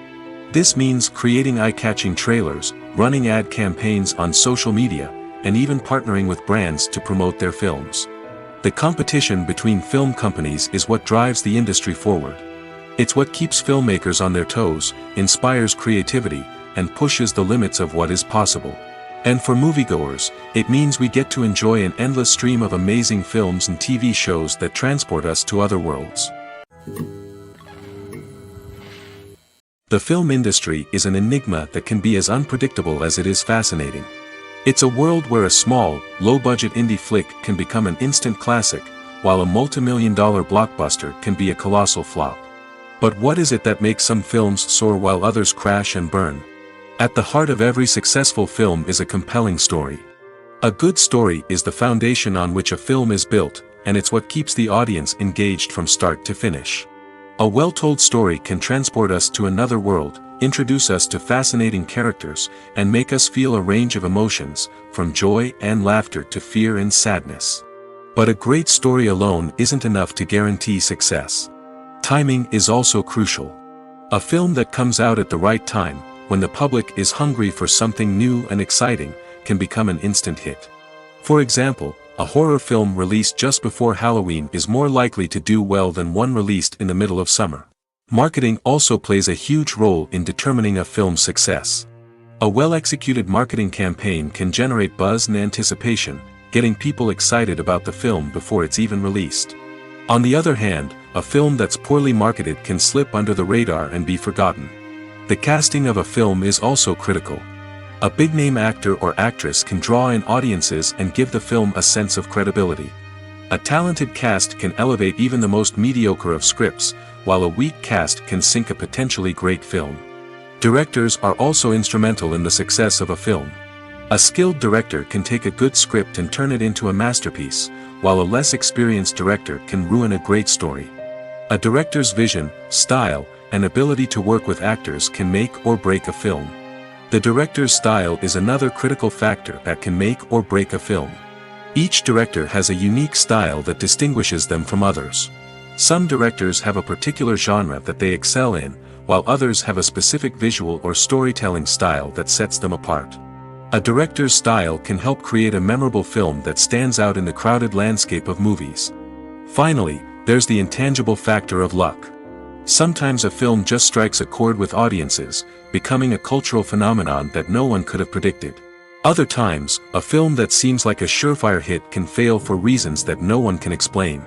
This means creating eye-catching trailers, running ad campaigns on social media, and even partnering with brands to promote their films. The competition between film companies is what drives the industry forward. It's what keeps filmmakers on their toes, inspires creativity, and pushes the limits of what is possible. And for moviegoers, it means we get to enjoy an endless stream of amazing films and TV shows that transport us to other worlds. The film industry is an enigma that can be as unpredictable as it is fascinating. It's a world where a small, low-budget indie flick can become an instant classic, while a multi-million-dollar blockbuster can be a colossal flop. But what is it that makes some films soar while others crash and burn? At the heart of every successful film is a compelling story. A good story is the foundation on which a film is built, and it's what keeps the audience engaged from start to finish. A well-told story can transport us to another world, introduce us to fascinating characters, and make us feel a range of emotions, from joy and laughter to fear and sadness. But a great story alone isn't enough to guarantee success. Timing is also crucial. A film that comes out at the right time, when the public is hungry for something new and exciting, can become an instant hit. For example, A horror film released just before Halloween is more likely to do well than one released in the middle of summer. Marketing also plays a huge role in determining a film's success. A well-executed marketing campaign can generate buzz and anticipation, getting people excited about the film before it's even released. On the other hand, a film that's poorly marketed can slip under the radar and be forgotten. The casting of a film is also critical. A big-name actor or actress can draw in audiences and give the film a sense of credibility. A talented cast can elevate even the most mediocre of scripts, while a weak cast can sink a potentially great film. Directors are also instrumental in the success of a film. A skilled director can take a good script and turn it into a masterpiece, while a less experienced director can ruin a great story. A director's vision, style, and ability to work with actors can make or break a film. The director's style is another critical factor that can make or break a film. Each director has a unique style that distinguishes them from others. Some directors have a particular genre that they excel in, while others have a specific visual or storytelling style that sets them apart. A director's style can help create a memorable film that stands out in the crowded landscape of movies. Finally, there's the intangible factor of luck. Sometimes a film just strikes a chord with audiences, becoming a cultural phenomenon that no one could have predicted. Other times, a film that seems like a surefire hit can fail for reasons that no one can explain.